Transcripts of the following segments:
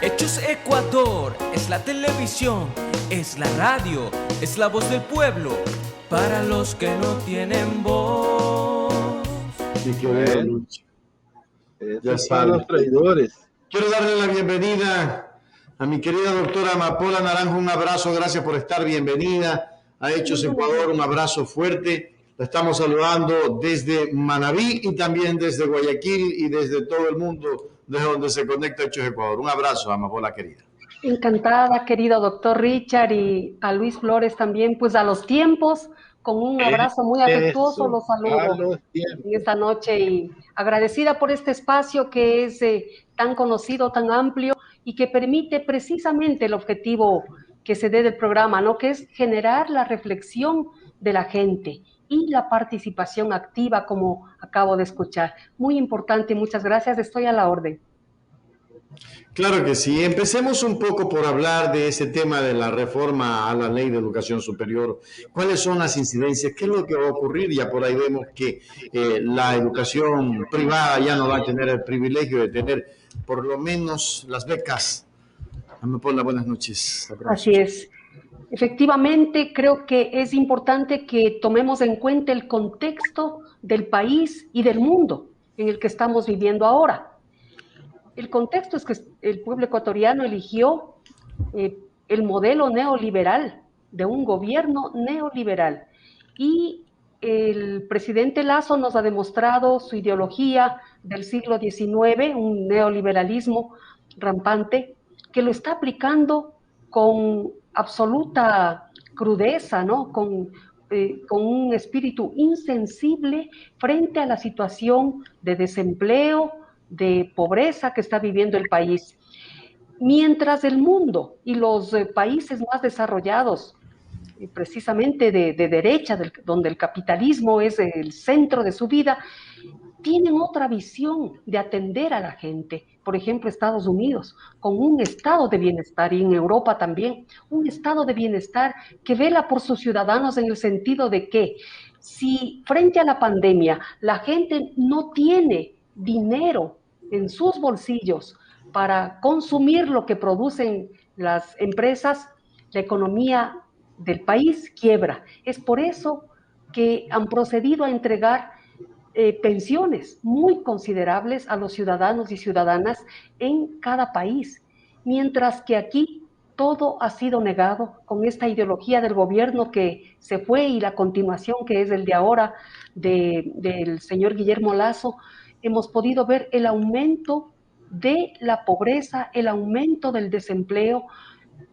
Hechos Ecuador, es la televisión, es la radio, es la voz del pueblo, para los que no tienen voz. Mi querido Lucho. Ya están los traidores. Quiero darle la bienvenida a mi querida doctora Amapola Naranjo. Un abrazo, gracias por estar. Bienvenida a Hechos Ecuador, un abrazo fuerte. La estamos saludando desde Manabí y también desde Guayaquil y desde todo el mundo, desde donde se conecta Hechos Ecuador. Un abrazo, Amapola querida. Encantada, querido doctor Richard, y a Luis Flores también, pues a los tiempos, con un abrazo muy afectuoso, los saludo en esta noche y agradecida por este espacio que es tan conocido, tan amplio y que permite precisamente el objetivo que se dé del programa, ¿no? Que es generar la reflexión de la gente y la participación activa, como acabo de escuchar. Muy importante, muchas gracias, estoy a la orden. Claro que sí. Empecemos un poco por hablar de ese tema de la reforma a la Ley de Educación Superior. ¿Cuáles son las incidencias? ¿Qué es lo que va a ocurrir? Ya por ahí vemos que la educación privada ya no va a tener el privilegio de tener por lo menos las becas. Amapola, buenas noches. Abrazos. Así es. Efectivamente, creo que es importante que tomemos en cuenta el contexto del país y del mundo en el que estamos viviendo ahora. El contexto es que el pueblo ecuatoriano eligió el modelo neoliberal, de un gobierno neoliberal. Y el presidente Lasso nos ha demostrado su ideología del siglo XIX, un neoliberalismo rampante, que lo está aplicando con absoluta crudeza, ¿no? Con un espíritu insensible frente a la situación de desempleo, de pobreza que está viviendo el país. Mientras el mundo y los países más desarrollados, precisamente de derecha, donde el capitalismo es el centro de su vida, tienen otra visión de atender a la gente. Por ejemplo, Estados Unidos, con un estado de bienestar, y en Europa también, un estado de bienestar que vela por sus ciudadanos en el sentido de que si frente a la pandemia la gente no tiene dinero en sus bolsillos para consumir lo que producen las empresas, la economía del país quiebra. Es por eso que han procedido a entregar pensiones muy considerables a los ciudadanos y ciudadanas en cada país, mientras que aquí todo ha sido negado con esta ideología del gobierno que se fue y la continuación que es el de ahora del señor Guillermo Lasso. Hemos podido ver el aumento de la pobreza, el aumento del desempleo,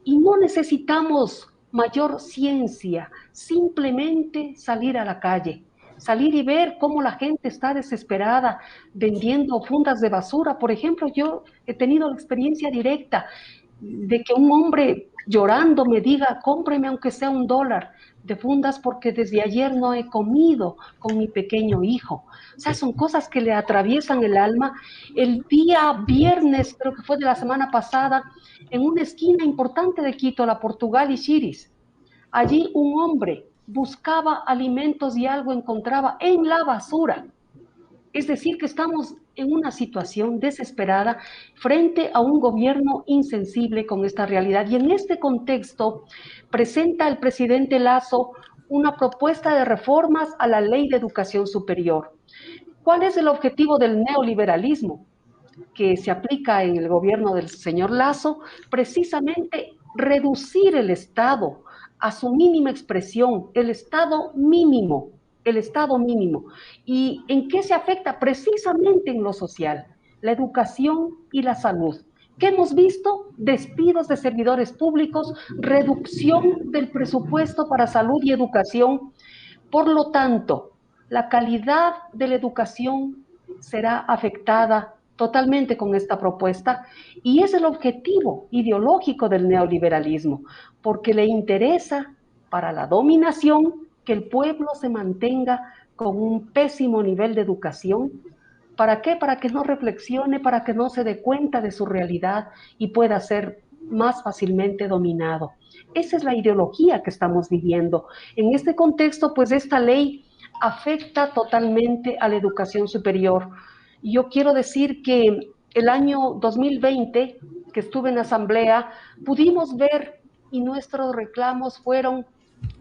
y no necesitamos mayor ciencia, simplemente salir a la calle, salir y ver cómo la gente está desesperada vendiendo fundas de basura. Por ejemplo, yo he tenido la experiencia directa de que un hombre llorando me diga, cómpreme aunque sea $1 de fundas porque desde ayer no he comido con mi pequeño hijo. O sea, son cosas que le atraviesan el alma. El día viernes, creo que fue de la semana pasada, en una esquina importante de Quito, la Portugal y Chiris, allí un hombre buscaba alimentos y algo encontraba en la basura. Es decir, que estamos en una situación desesperada frente a un gobierno insensible con esta realidad. Y en este contexto presenta el presidente Lasso una propuesta de reformas a la Ley de Educación Superior. ¿Cuál es el objetivo del neoliberalismo que se aplica en el gobierno del señor Lasso? Precisamente reducir el Estado a su mínima expresión, el Estado mínimo. El Estado mínimo. ¿Y en qué se afecta? Precisamente en lo social, la educación y la salud. ¿Qué hemos visto? Despidos de servidores públicos, reducción del presupuesto para salud y educación. Por lo tanto, la calidad de la educación será afectada totalmente con esta propuesta, y es el objetivo ideológico del neoliberalismo, porque le interesa para la dominación que el pueblo se mantenga con un pésimo nivel de educación. ¿Para qué? Para que no reflexione, para que no se dé cuenta de su realidad y pueda ser más fácilmente dominado. Esa es la ideología que estamos viviendo. En este contexto, pues esta ley afecta totalmente a la educación superior. Yo quiero decir que el año 2020, que estuve en asamblea, pudimos ver y nuestros reclamos fueron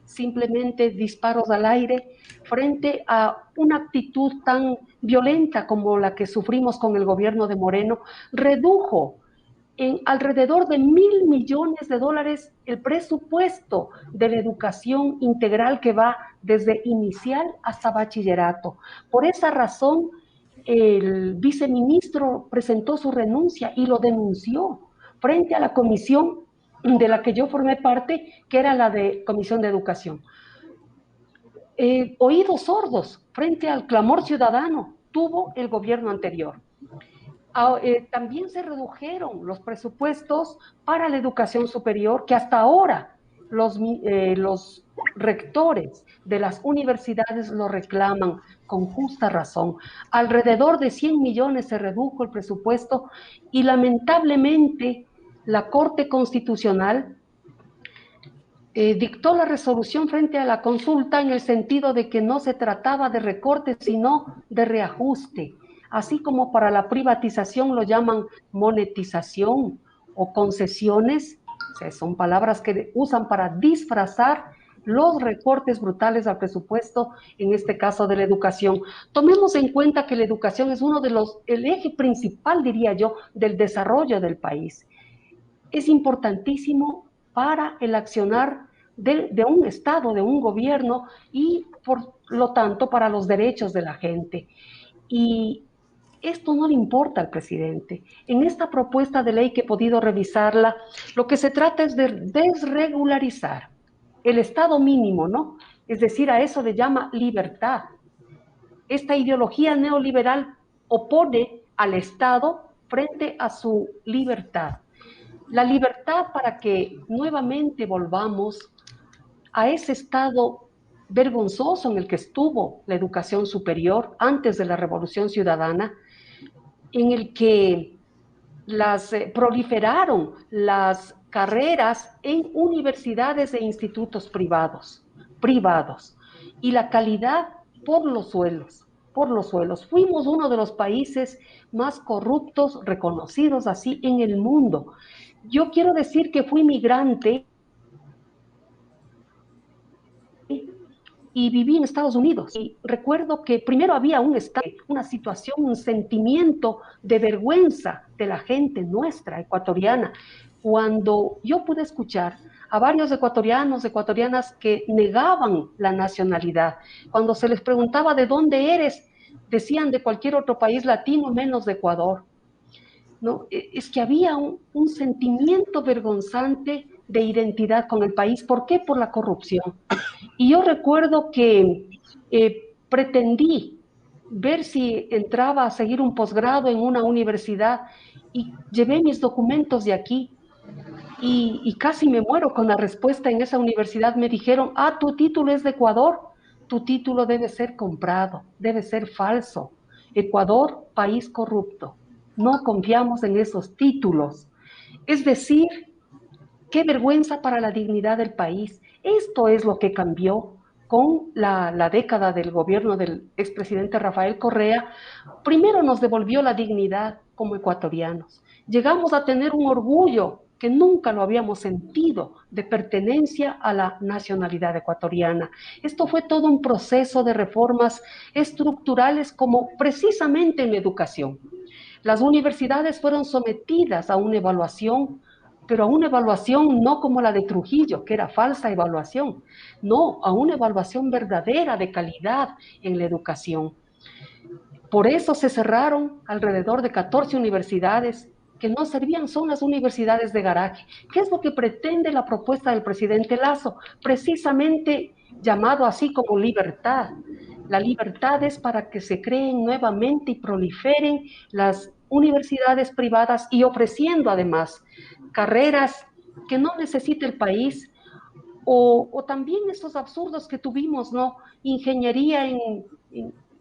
simplemente disparos al aire frente a una actitud tan violenta como la que sufrimos con el gobierno de Moreno. Redujo en alrededor de $1.000 millones el presupuesto de la educación integral que va desde inicial hasta bachillerato. Por esa razón, el viceministro presentó su renuncia y lo denunció frente a la comisión de la que yo formé parte, que era la de Comisión de Educación. Oídos sordos frente al clamor ciudadano tuvo el gobierno anterior. También se redujeron los presupuestos para la educación superior, que hasta ahora los rectores de las universidades lo reclaman con justa razón. Alrededor de 100 millones se redujo el presupuesto y lamentablemente la Corte Constitucional dictó la resolución frente a la consulta en el sentido de que no se trataba de recorte, sino de reajuste. Así como para la privatización lo llaman monetización o concesiones, o sea, son palabras que usan para disfrazar los recortes brutales al presupuesto, en este caso de la educación. Tomemos en cuenta que la educación es el eje principal, diría yo, del desarrollo del país. Es importantísimo para el accionar de un Estado, de un gobierno y, por lo tanto, para los derechos de la gente. Y esto no le importa al presidente. En esta propuesta de ley que he podido revisarla, lo que se trata es de desregularizar el estado mínimo, ¿no? Es decir, a eso le llama libertad. Esta ideología neoliberal opone al Estado frente a su libertad. La libertad para que nuevamente volvamos a ese estado vergonzoso en el que estuvo la educación superior antes de la Revolución Ciudadana, en el que proliferaron las carreras en universidades e institutos privados, y la calidad por los suelos. Fuimos uno de los países más corruptos, reconocidos así en el mundo. Yo quiero decir que fui migrante y viví en Estados Unidos. Y recuerdo que primero había una situación, un sentimiento de vergüenza de la gente nuestra, ecuatoriana, cuando yo pude escuchar a varios ecuatorianas que negaban la nacionalidad. Cuando se les preguntaba de dónde eres, decían de cualquier otro país latino menos de Ecuador. ¿No? Es que había un sentimiento vergonzante de identidad con el país. ¿Por qué? Por la corrupción. Y yo recuerdo que pretendí ver si entraba a seguir un posgrado en una universidad y llevé mis documentos de aquí y casi me muero con la respuesta en esa universidad. Me dijeron, tu título es de Ecuador, tu título debe ser comprado, debe ser falso. Ecuador, país corrupto. No confiamos en esos títulos. Es decir, qué vergüenza para la dignidad del país. Esto es lo que cambió con la década del gobierno del expresidente Rafael Correa. Primero nos devolvió la dignidad como ecuatorianos. Llegamos a tener un orgullo que nunca lo habíamos sentido, de pertenencia a la nacionalidad ecuatoriana. Esto fue todo un proceso de reformas estructurales, como precisamente en la educación. Las universidades fueron sometidas a una evaluación, pero a una evaluación no como la de Trujillo, que era falsa evaluación, no, a una evaluación verdadera de calidad en la educación. Por eso se cerraron alrededor de 14 universidades que no servían, son las universidades de garaje. ¿Qué es lo que pretende la propuesta del presidente Lasso? Precisamente llamado así como libertad. La libertad es para que se creen nuevamente y proliferen las universidades privadas y ofreciendo además carreras que no necesita el país, o también esos absurdos que tuvimos, ¿no? Ingeniería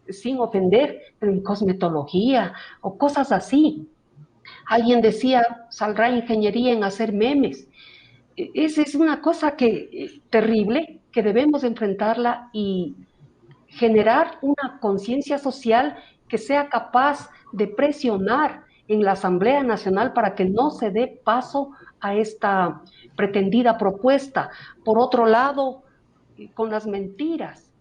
sin ofender, pero en cosmetología o cosas así. Alguien decía, saldrá ingeniería en hacer memes. Esa es una cosa terrible, que debemos enfrentarla y generar una conciencia social que sea capaz de presionar en la Asamblea Nacional para que no se dé paso a esta pretendida propuesta. Por otro lado, con las mentiras,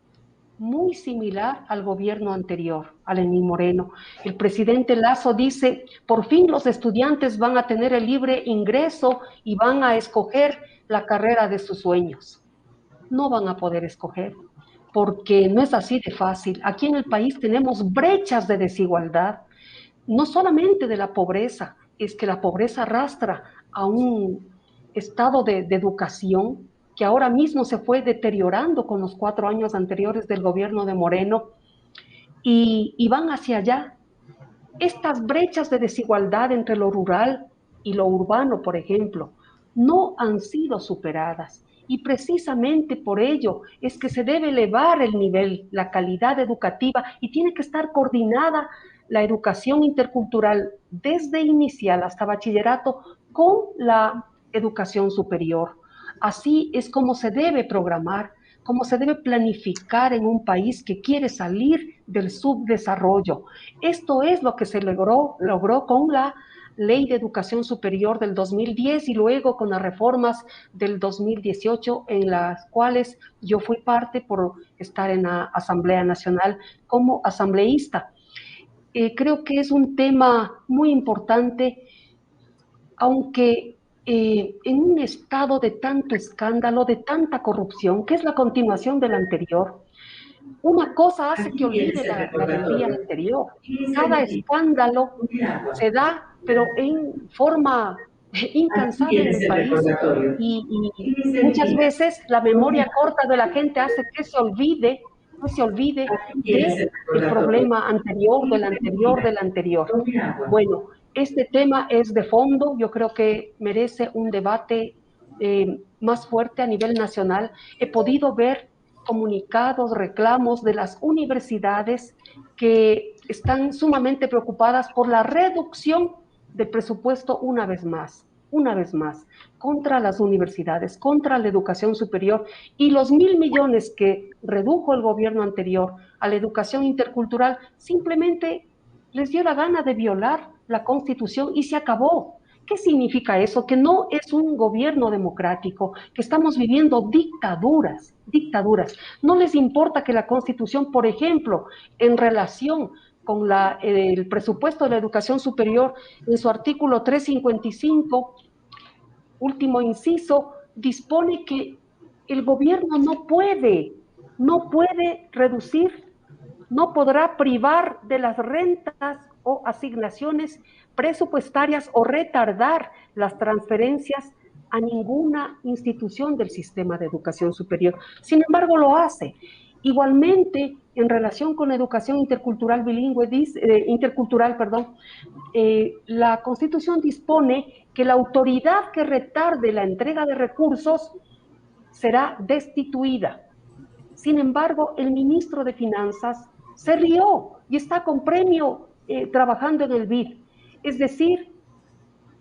muy similar al gobierno anterior, a Lenín Moreno. El presidente Lasso dice, por fin los estudiantes van a tener el libre ingreso y van a escoger la carrera de sus sueños. No van a poder escoger, porque no es así de fácil. Aquí en el país tenemos brechas de desigualdad, no solamente de la pobreza, es que la pobreza arrastra a un estado de educación que ahora mismo se fue deteriorando con los 4 años anteriores del gobierno de Moreno, y van hacia allá. Estas brechas de desigualdad entre lo rural y lo urbano, por ejemplo, no han sido superadas. Y precisamente por ello es que se debe elevar el nivel, la calidad educativa, y tiene que estar coordinada la educación intercultural desde inicial hasta bachillerato con la educación superior. Así es como se debe programar, como se debe planificar en un país que quiere salir del subdesarrollo. Esto es lo que se logró con la Ley de Educación Superior del 2010 y luego con las reformas del 2018, en las cuales yo fui parte por estar en la Asamblea Nacional como asambleísta. Creo que es un tema muy importante, aunque en un estado de tanto escándalo, de tanta corrupción, que es la continuación del anterior. Una cosa hace que olvide la del día anterior. Cada escándalo se da, pero en forma incansable en el país. Y muchas veces la memoria corta de la gente hace que se olvide del problema anterior, del anterior, del anterior. Bueno, este tema es de fondo, yo creo que merece un debate más fuerte a nivel nacional. He podido ver comunicados, reclamos de las universidades que están sumamente preocupadas por la reducción del presupuesto una vez más, contra las universidades, contra la educación superior, y los 1.000 millones que redujo el gobierno anterior a la educación intercultural simplemente les dio la gana de violar la Constitución y se acabó. ¿Qué significa eso? Que no es un gobierno democrático, que estamos viviendo dictaduras. No les importa que la Constitución, por ejemplo, en relación con el presupuesto de la educación superior, en su artículo 355, último inciso, dispone que el gobierno no puede reducir, no podrá privar de las rentas o asignaciones presupuestarias o retardar las transferencias a ninguna institución del sistema de educación superior. Sin embargo, lo hace. Igualmente, en relación con la educación intercultural bilingüe, la Constitución dispone que la autoridad que retarde la entrega de recursos será destituida. Sin embargo, el ministro de Finanzas se rió y está con premio trabajando en el BID. Es decir,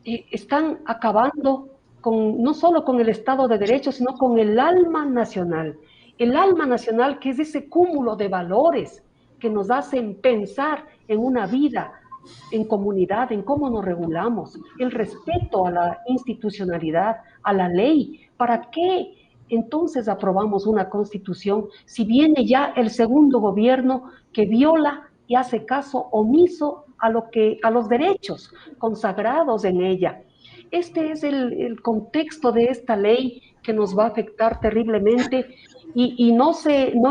están acabando no solo con el Estado de Derecho, sino con el alma nacional. El alma nacional, que es ese cúmulo de valores que nos hacen pensar en una vida en comunidad, en cómo nos regulamos, el respeto a la institucionalidad, a la ley. ¿Para qué entonces aprobamos una constitución si viene ya el segundo gobierno que viola y hace caso omiso a los derechos consagrados en ella? Este es el contexto de esta ley que nos va a afectar terriblemente, y no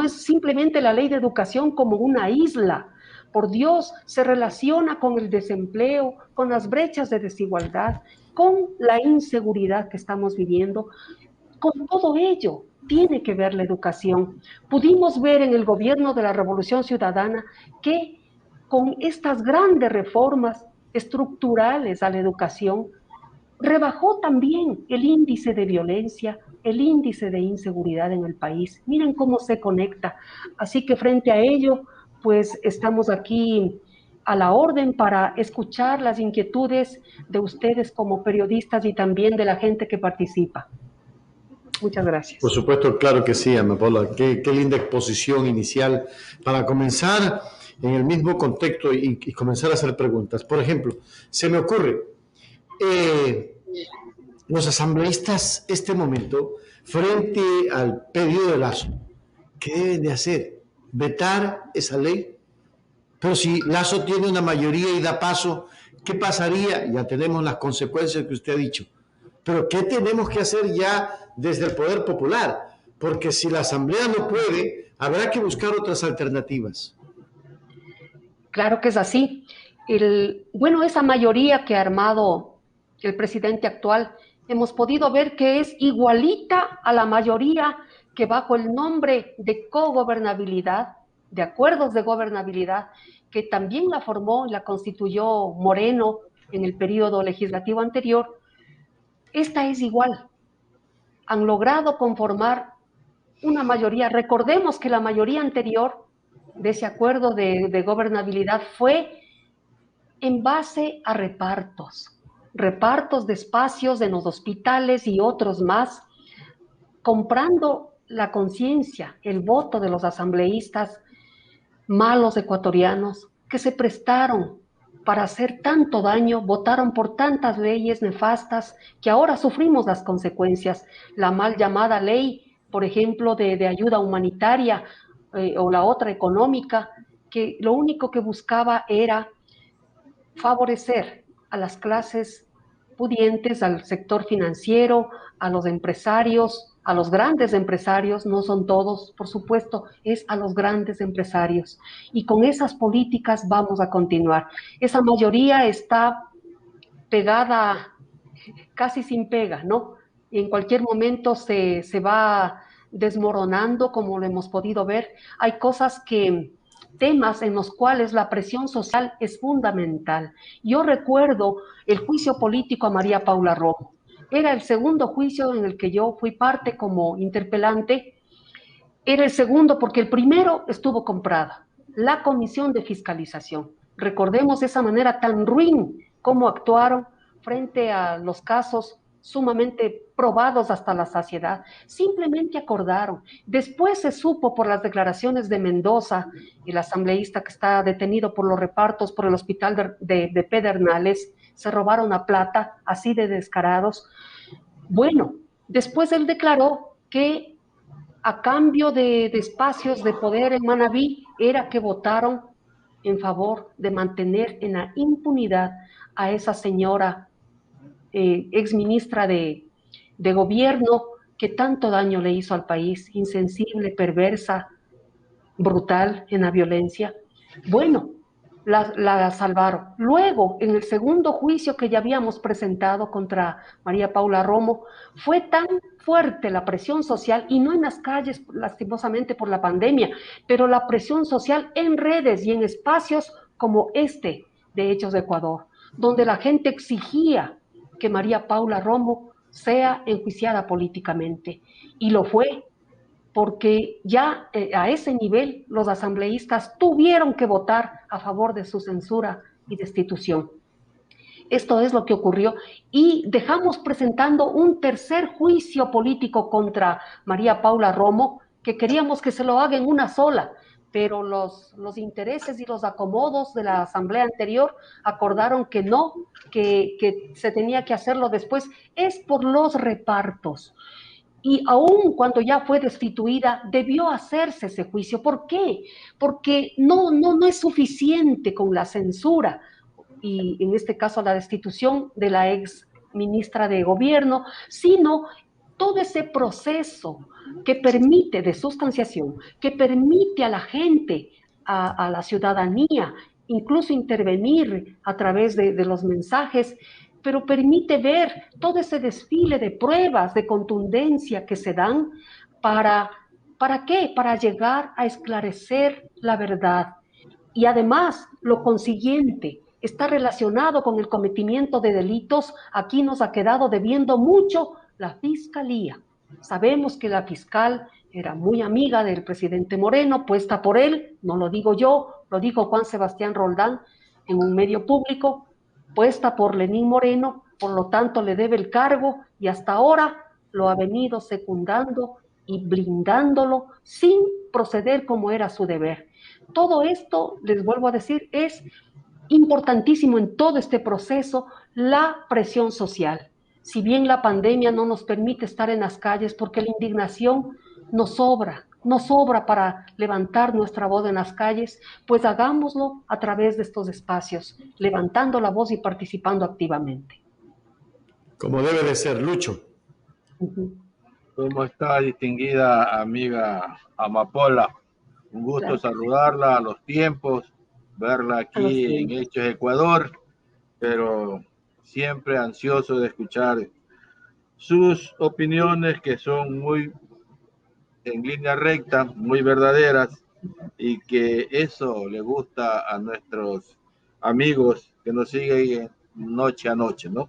es simplemente la ley de educación como una isla. Por Dios, se relaciona con el desempleo, con las brechas de desigualdad, con la inseguridad que estamos viviendo. Con todo ello tiene que ver la educación. Pudimos ver en el gobierno de la Revolución Ciudadana que con estas grandes reformas estructurales a la educación, rebajó también el índice de violencia, el índice de inseguridad en el país. Miren cómo se conecta. Así que frente a ello, pues estamos aquí a la orden para escuchar las inquietudes de ustedes como periodistas y también de la gente que participa. Muchas gracias. Por supuesto, claro que sí, Ana Paula. Qué linda exposición inicial. Para comenzar, en el mismo contexto y comenzar a hacer preguntas. Por ejemplo, se me ocurre, los asambleístas, este momento, frente al pedido de Lazo, ¿qué deben de hacer? ¿Vetar esa ley? Pero si Lazo tiene una mayoría y da paso, ¿qué pasaría? Ya tenemos las consecuencias que usted ha dicho. Pero ¿qué tenemos que hacer ya desde el Poder Popular? Porque si la Asamblea no puede, habrá que buscar otras alternativas. Claro que es así. Bueno, esa mayoría que ha armado el presidente actual, hemos podido ver que es igualita a la mayoría que bajo el nombre de cogobernabilidad, de acuerdos de gobernabilidad, que también la formó y la constituyó Moreno en el periodo legislativo anterior, esta es igual. Han logrado conformar una mayoría. Recordemos que la mayoría anterior de ese acuerdo de gobernabilidad fue en base a repartos de espacios en los hospitales y otros más, comprando la conciencia, el voto de los asambleístas malos ecuatorianos que se prestaron para hacer tanto daño, votaron por tantas leyes nefastas que ahora sufrimos las consecuencias. La mal llamada ley, por ejemplo, de ayuda humanitaria o la otra económica, que lo único que buscaba era favorecer a las clases pudientes, al sector financiero, a los empresarios, a los grandes empresarios, no son todos, por supuesto, es a los grandes empresarios. Y con esas políticas vamos a continuar. Esa mayoría está pegada, casi sin pega, ¿no? Y en cualquier momento se va desmoronando, como lo hemos podido ver. Hay temas en los cuales la presión social es fundamental. Yo recuerdo el juicio político a María Paula Romo. Era el segundo juicio en el que yo fui parte como interpelante. Era el segundo porque el primero estuvo comprada, la Comisión de Fiscalización. Recordemos esa manera tan ruin como actuaron frente a los casos sumamente probados hasta la saciedad. Simplemente acordaron. Después se supo por las declaraciones de Mendoza, el asambleísta que está detenido por los repartos por el hospital de Pedernales, se robaron la plata, así de descarados. Bueno, después él declaró que a cambio de espacios de poder en Manabí era que votaron en favor de mantener en la impunidad a esa señora exministra de gobierno que tanto daño le hizo al país, insensible, perversa, brutal en la violencia. Bueno, la salvaron. Luego, en el segundo juicio que ya habíamos presentado contra María Paula Romo, fue tan fuerte la presión social, y no en las calles, lastimosamente por la pandemia, pero la presión social en redes y en espacios como este de Hechos de Ecuador, donde la gente exigía que María Paula Romo sea enjuiciada políticamente. Y lo fue, porque ya a ese nivel los asambleístas tuvieron que votar a favor de su censura y destitución. Esto es lo que ocurrió y dejamos presentando un tercer juicio político contra María Paula Romo, que queríamos que se lo haga en una sola, pero los intereses y los acomodos de la asamblea anterior acordaron que no, que se tenía que hacerlo después. Es por los repartos. Y aún cuando ya fue destituida, debió hacerse ese juicio. ¿Por qué? Porque no es suficiente con la censura, y en este caso la destitución de la ex ministra de gobierno, sino todo ese proceso que permite de sustanciación, que permite a la gente, a la ciudadanía, incluso intervenir a través de los mensajes, pero permite ver todo ese desfile de pruebas de contundencia que se dan ¿para qué? Para llegar a esclarecer la verdad. Y además, lo consiguiente está relacionado con el cometimiento de delitos. Aquí nos ha quedado debiendo mucho la Fiscalía. Sabemos que la fiscal era muy amiga del presidente Moreno, puesta por él, no lo digo yo, lo dijo Juan Sebastián Roldán en un medio público, puesta por Lenín Moreno, por lo tanto le debe el cargo y hasta ahora lo ha venido secundando y blindándolo sin proceder como era su deber. Todo esto, les vuelvo a decir, es importantísimo en todo este proceso, la presión social. Si bien la pandemia no nos permite estar en las calles porque la indignación nos sobra para levantar nuestra voz en las calles, pues hagámoslo a través de estos espacios, levantando la voz y participando activamente. Como debe de ser, Lucho. ¿Cómo está, distinguida amiga Amapola? Un gusto Claro. saludarla a los tiempos, verla aquí en Hechos Ecuador, pero siempre ansioso de escuchar sus opiniones, que son muy en línea recta, muy verdaderas, y que eso le gusta a nuestros amigos que nos siguen noche a noche, ¿no?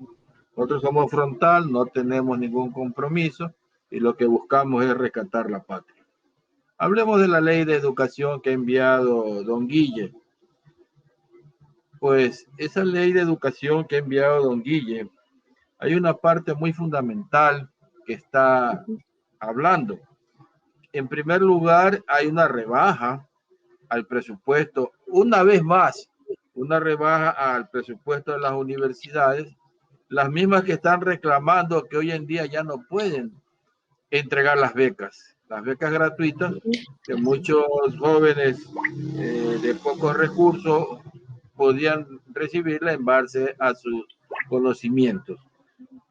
Nosotros somos frontal, no tenemos ningún compromiso y lo que buscamos es rescatar la patria. Hablemos de la ley de educación que ha enviado don Guille. Pues esa ley de educación que ha enviado don Guille, hay una parte muy fundamental que está hablando. En primer lugar, hay una rebaja al presupuesto, una vez más, una rebaja al presupuesto de las universidades, las mismas que están reclamando que hoy en día ya no pueden entregar las becas gratuitas, que muchos jóvenes de pocos recursos podían recibirla en base a sus conocimientos.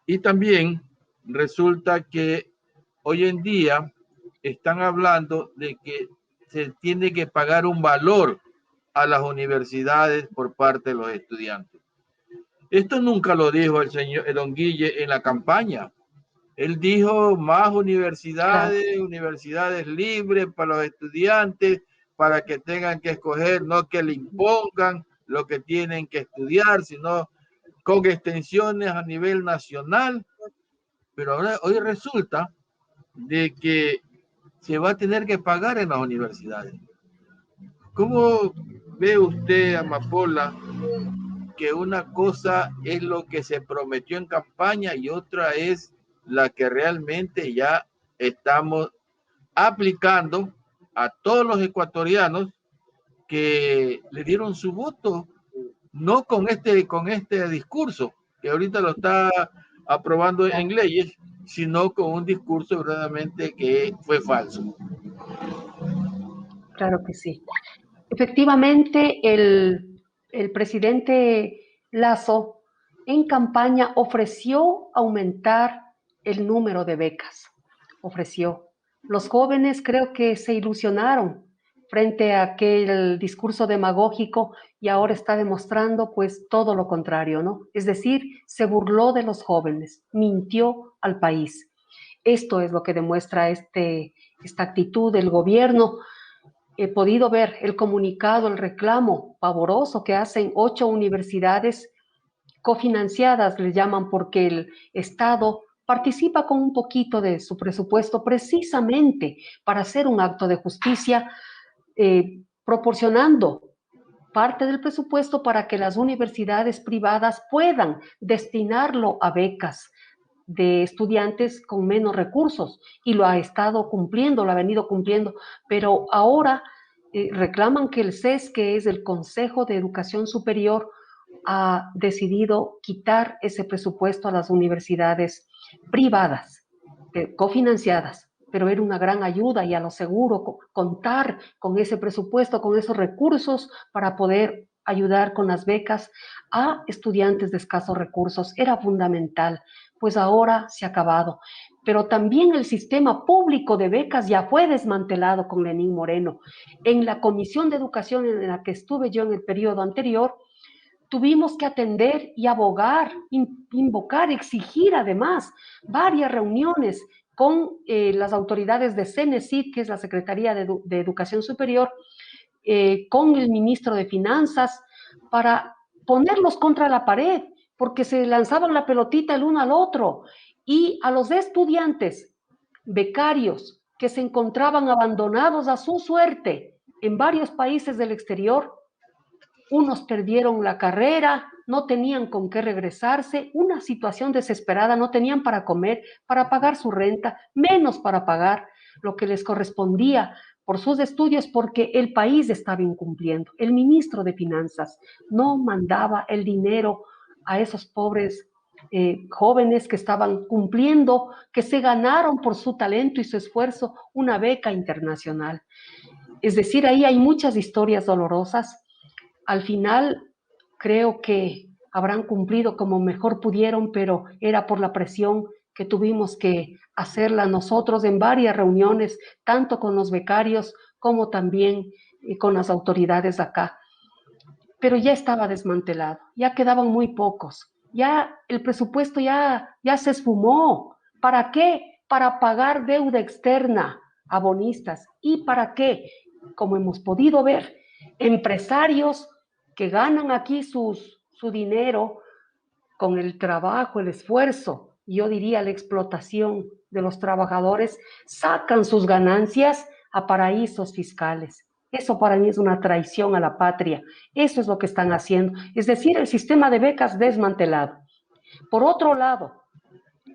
Y también resulta que hoy en día están hablando de que se tiene que pagar un valor a las universidades por parte de los estudiantes. Esto nunca lo dijo el don Guille en la campaña. Él dijo más universidades, claro, universidades libres para los estudiantes, para que tengan que escoger, no que le impongan lo que tienen que estudiar, sino con extensiones a nivel nacional. Pero ahora, hoy resulta de que se va a tener que pagar en las universidades. ¿Cómo ve usted, Amapola, que una cosa es lo que se prometió en campaña y otra es la que realmente ya estamos aplicando a todos los ecuatorianos que le dieron su voto, no con este discurso, que ahorita lo está aprobando en leyes, sino con un discurso verdaderamente que fue falso? Claro que sí. Efectivamente, el presidente Lasso en campaña ofreció aumentar el número de becas. Ofreció. Los jóvenes creo que se ilusionaron frente a aquel discurso demagógico y ahora está demostrando pues todo lo contrario, ¿no? Es decir, se burló de los jóvenes, mintió al país. Esto es lo que demuestra esta actitud del gobierno. He podido ver el comunicado, el reclamo pavoroso que hacen 8 universidades cofinanciadas, les llaman, porque el Estado participa con un poquito de su presupuesto precisamente para hacer un acto de justicia, proporcionando parte del presupuesto para que las universidades privadas puedan destinarlo a becas de estudiantes con menos recursos, y lo ha estado cumpliendo, lo ha venido cumpliendo, pero ahora reclaman que el CES, que es el Consejo de Educación Superior, ha decidido quitar ese presupuesto a las universidades privadas, cofinanciadas, pero era una gran ayuda y a lo seguro contar con ese presupuesto, con esos recursos para poder ayudar con las becas a estudiantes de escasos recursos. Era fundamental, pues ahora se ha acabado. Pero también el sistema público de becas ya fue desmantelado con Lenín Moreno. En la Comisión de Educación en la que estuve yo en el periodo anterior, tuvimos que atender y abogar, invocar, exigir además varias reuniones con las autoridades de CENESID, que es la Secretaría de Educación Superior, con el ministro de Finanzas, para ponerlos contra la pared, porque se lanzaban la pelotita el uno al otro, y a los estudiantes becarios que se encontraban abandonados a su suerte en varios países del exterior. Unos perdieron la carrera, no tenían con qué regresarse, una situación desesperada, no tenían para comer, para pagar su renta, menos para pagar lo que les correspondía por sus estudios, porque el país estaba incumpliendo. El ministro de Finanzas no mandaba el dinero a esos pobres jóvenes que estaban cumpliendo, que se ganaron por su talento y su esfuerzo una beca internacional. Es decir, ahí hay muchas historias dolorosas. Al final, creo que habrán cumplido como mejor pudieron, pero era por la presión que tuvimos que hacerla nosotros en varias reuniones, tanto con los becarios como también con las autoridades acá. Pero ya estaba desmantelado, ya quedaban muy pocos, ya el presupuesto ya se esfumó. ¿Para qué? Para pagar deuda externa a bonistas. ¿Y para qué? Como hemos podido ver, empresarios que ganan aquí su dinero con el trabajo, el esfuerzo, yo diría la explotación de los trabajadores, sacan sus ganancias a paraísos fiscales. Eso para mí es una traición a la patria. Eso es lo que están haciendo. Es decir, el sistema de becas desmantelado. Por otro lado,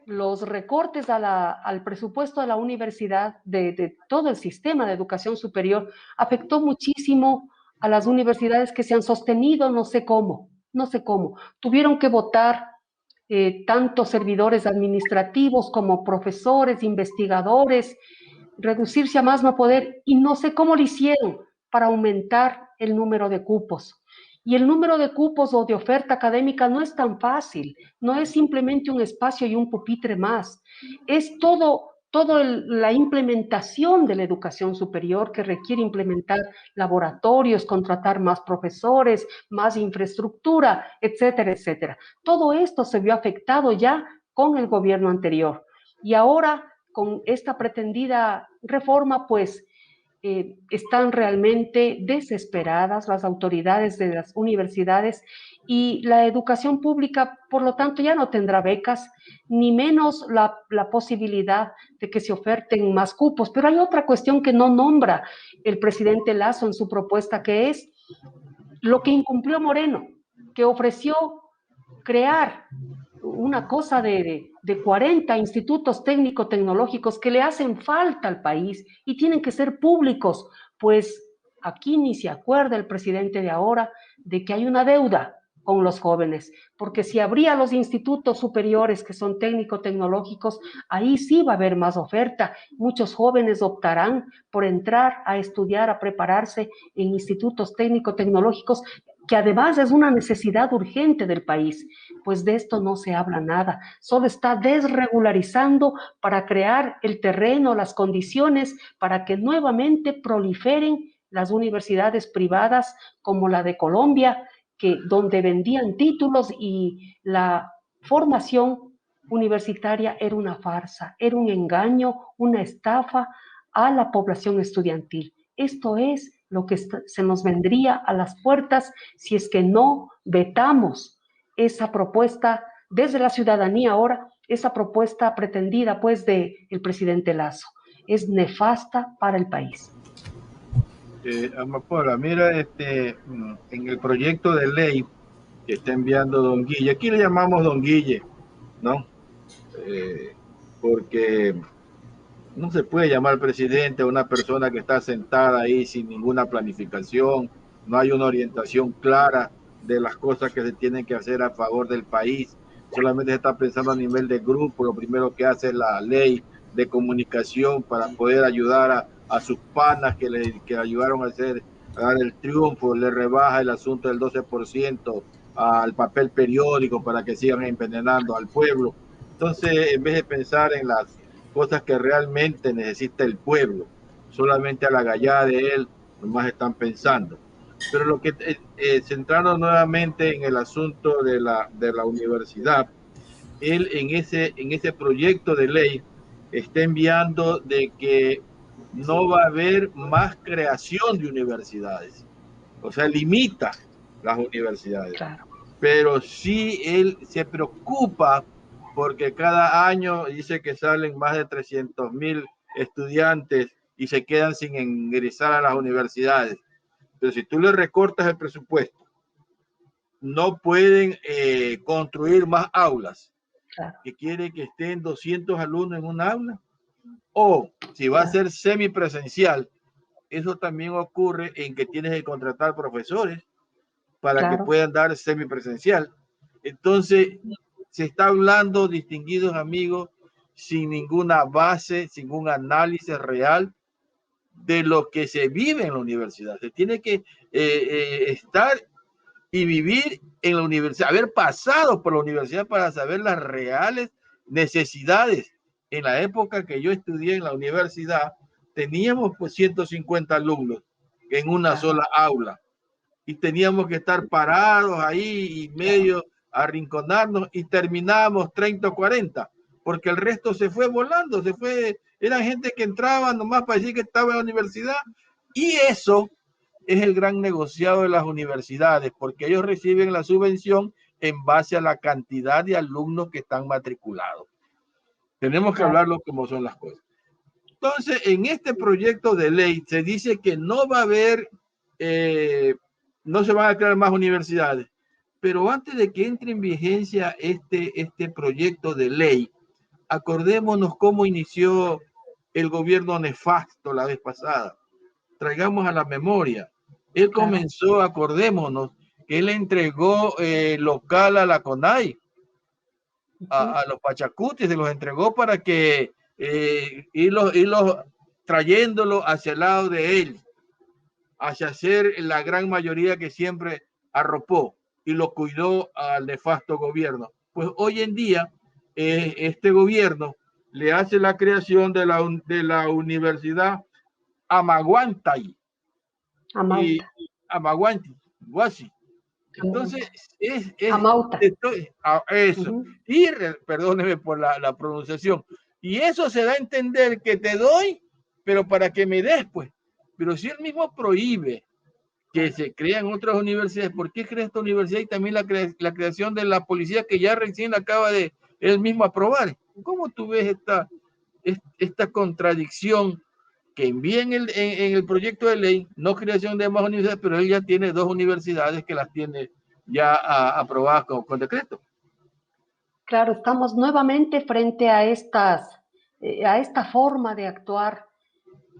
los recortes al presupuesto de la universidad, de todo el sistema de educación superior, afectó muchísimo a las universidades que se han sostenido, no sé cómo. Tuvieron que votar tanto servidores administrativos como profesores, investigadores, reducirse a más no poder, y no sé cómo lo hicieron para aumentar el número de cupos. Y el número de cupos o de oferta académica no es tan fácil, no es simplemente un espacio y un pupitre más, es todo la implementación de la educación superior que requiere implementar laboratorios, contratar más profesores, más infraestructura, etcétera, etcétera. Todo esto se vio afectado ya con el gobierno anterior. Y ahora, con esta pretendida reforma, pues están realmente desesperadas las autoridades de las universidades y la educación pública, por lo tanto, ya no tendrá becas, ni menos la posibilidad de que se oferten más cupos. Pero hay otra cuestión que no nombra el presidente Lasso en su propuesta, que es lo que incumplió Moreno, que ofreció crear una cosa de 40 institutos técnico-tecnológicos que le hacen falta al país y tienen que ser públicos, pues aquí ni se acuerda el presidente de ahora de que hay una deuda con los jóvenes, porque si habría los institutos superiores que son técnico-tecnológicos, ahí sí va a haber más oferta. Muchos jóvenes optarán por entrar a estudiar, a prepararse en institutos técnico-tecnológicos, que además es una necesidad urgente del país. Pues de esto no se habla nada, solo está desregularizando para crear el terreno, las condiciones para que nuevamente proliferen las universidades privadas como la de Colombia, donde vendían títulos y la formación universitaria era una farsa, era un engaño, una estafa a la población estudiantil. Esto es lo que se nos vendría a las puertas si es que no vetamos esa propuesta desde la ciudadanía ahora, esa propuesta pretendida pues del presidente Lasso. Es nefasta para el país. Amapola, mira, en el proyecto de ley que está enviando don Guille, aquí le llamamos don Guille, ¿no? Porque no se puede llamar presidente a una persona que está sentada ahí sin ninguna planificación, no hay una orientación clara de las cosas que se tienen que hacer a favor del país, solamente se está pensando a nivel de grupo, lo primero que hace es la ley de comunicación para poder ayudar a sus panas que ayudaron a dar el triunfo, le rebaja el asunto del 12% al papel periódico para que sigan envenenando al pueblo. Entonces, en vez de pensar en las cosas que realmente necesita el pueblo, solamente a la gallada de él, nomás están pensando. Pero lo que, centrando nuevamente en el asunto de la universidad, él en ese proyecto de ley está enviando de que no va a haber más creación de universidades, o sea, limita las universidades. Claro. Pero sí él se preocupa porque cada año dice que salen más de 300,000 estudiantes y se quedan sin ingresar a las universidades. Pero si tú le recortas el presupuesto no pueden construir más aulas, Claro, que quiere que estén 200 alumnos en un aula, o si va a claro, ser semipresencial, eso también ocurre en que tienes que contratar profesores para que claro, puedan dar semipresencial. Entonces, se está hablando, distinguidos amigos, sin ninguna base, sin un análisis real de lo que se vive en la universidad. Se tiene que estar y vivir en la universidad, haber pasado por la universidad para saber las reales necesidades. En la época que yo estudié en la universidad, teníamos pues 150 alumnos en una claro, sola aula y teníamos que estar parados ahí y medio arrinconarnos y terminábamos 30 o 40, porque el resto se fue volando, se fue, eran gente que entraba nomás para decir que estaba en la universidad, y eso es el gran negociado de las universidades, porque ellos reciben la subvención en base a la cantidad de alumnos que están matriculados. Tenemos que claro. hablarlo como son las cosas. Entonces, en este proyecto de ley se dice que no va a haber, no se van a crear más universidades, pero antes de que entre en vigencia este proyecto de ley, acordémonos cómo inició el gobierno nefasto la vez pasada. Traigamos a la memoria. Él Claro. comenzó, acordémonos, que él entregó local a la CONAI, a los pachacutis, se los entregó para que irlos trayéndolo hacia el lado de él, hacia ser la gran mayoría que siempre arropó y lo cuidó al nefasto gobierno. Pues hoy en día, este gobierno le hace la creación de la Universidad Amaguantay y Amauta, Amaguanti, Guasi. Amauta, Entonces, es Amauta. eso. Ujú. Y perdóneme por la pronunciación. Y eso se da a entender que te doy, pero para que me des, pues. Pero si él mismo prohíbe que Claro. se crean otras universidades, ¿por qué crea esta universidad y también la creación de la policía que ya recién acaba de él mismo aprobar? ¿Cómo tú ves esta contradicción que envía en el proyecto de ley, no creación de más universidades, pero él ya tiene 2 universidades que las tiene ya aprobadas con decreto? Claro, estamos nuevamente frente a a esta forma de actuar,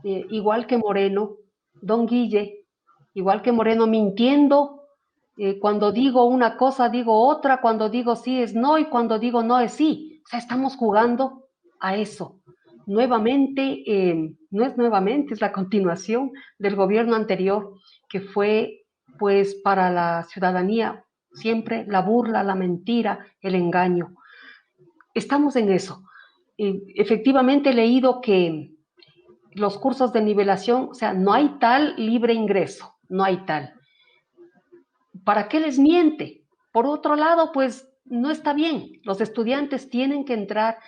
igual que Moreno, don Guille, igual que Moreno mintiendo, cuando digo una cosa digo otra, cuando digo sí es no y cuando digo no es sí. O sea, estamos jugando a eso. Nuevamente, no es nuevamente, es la continuación del gobierno anterior, que fue pues para la ciudadanía siempre la burla, la mentira, el engaño. Estamos en eso. Efectivamente he leído que los cursos de nivelación, o sea, no hay tal libre ingreso, no hay tal. ¿Para qué les miente? Por otro lado, pues no está bien. Los estudiantes tienen que entrar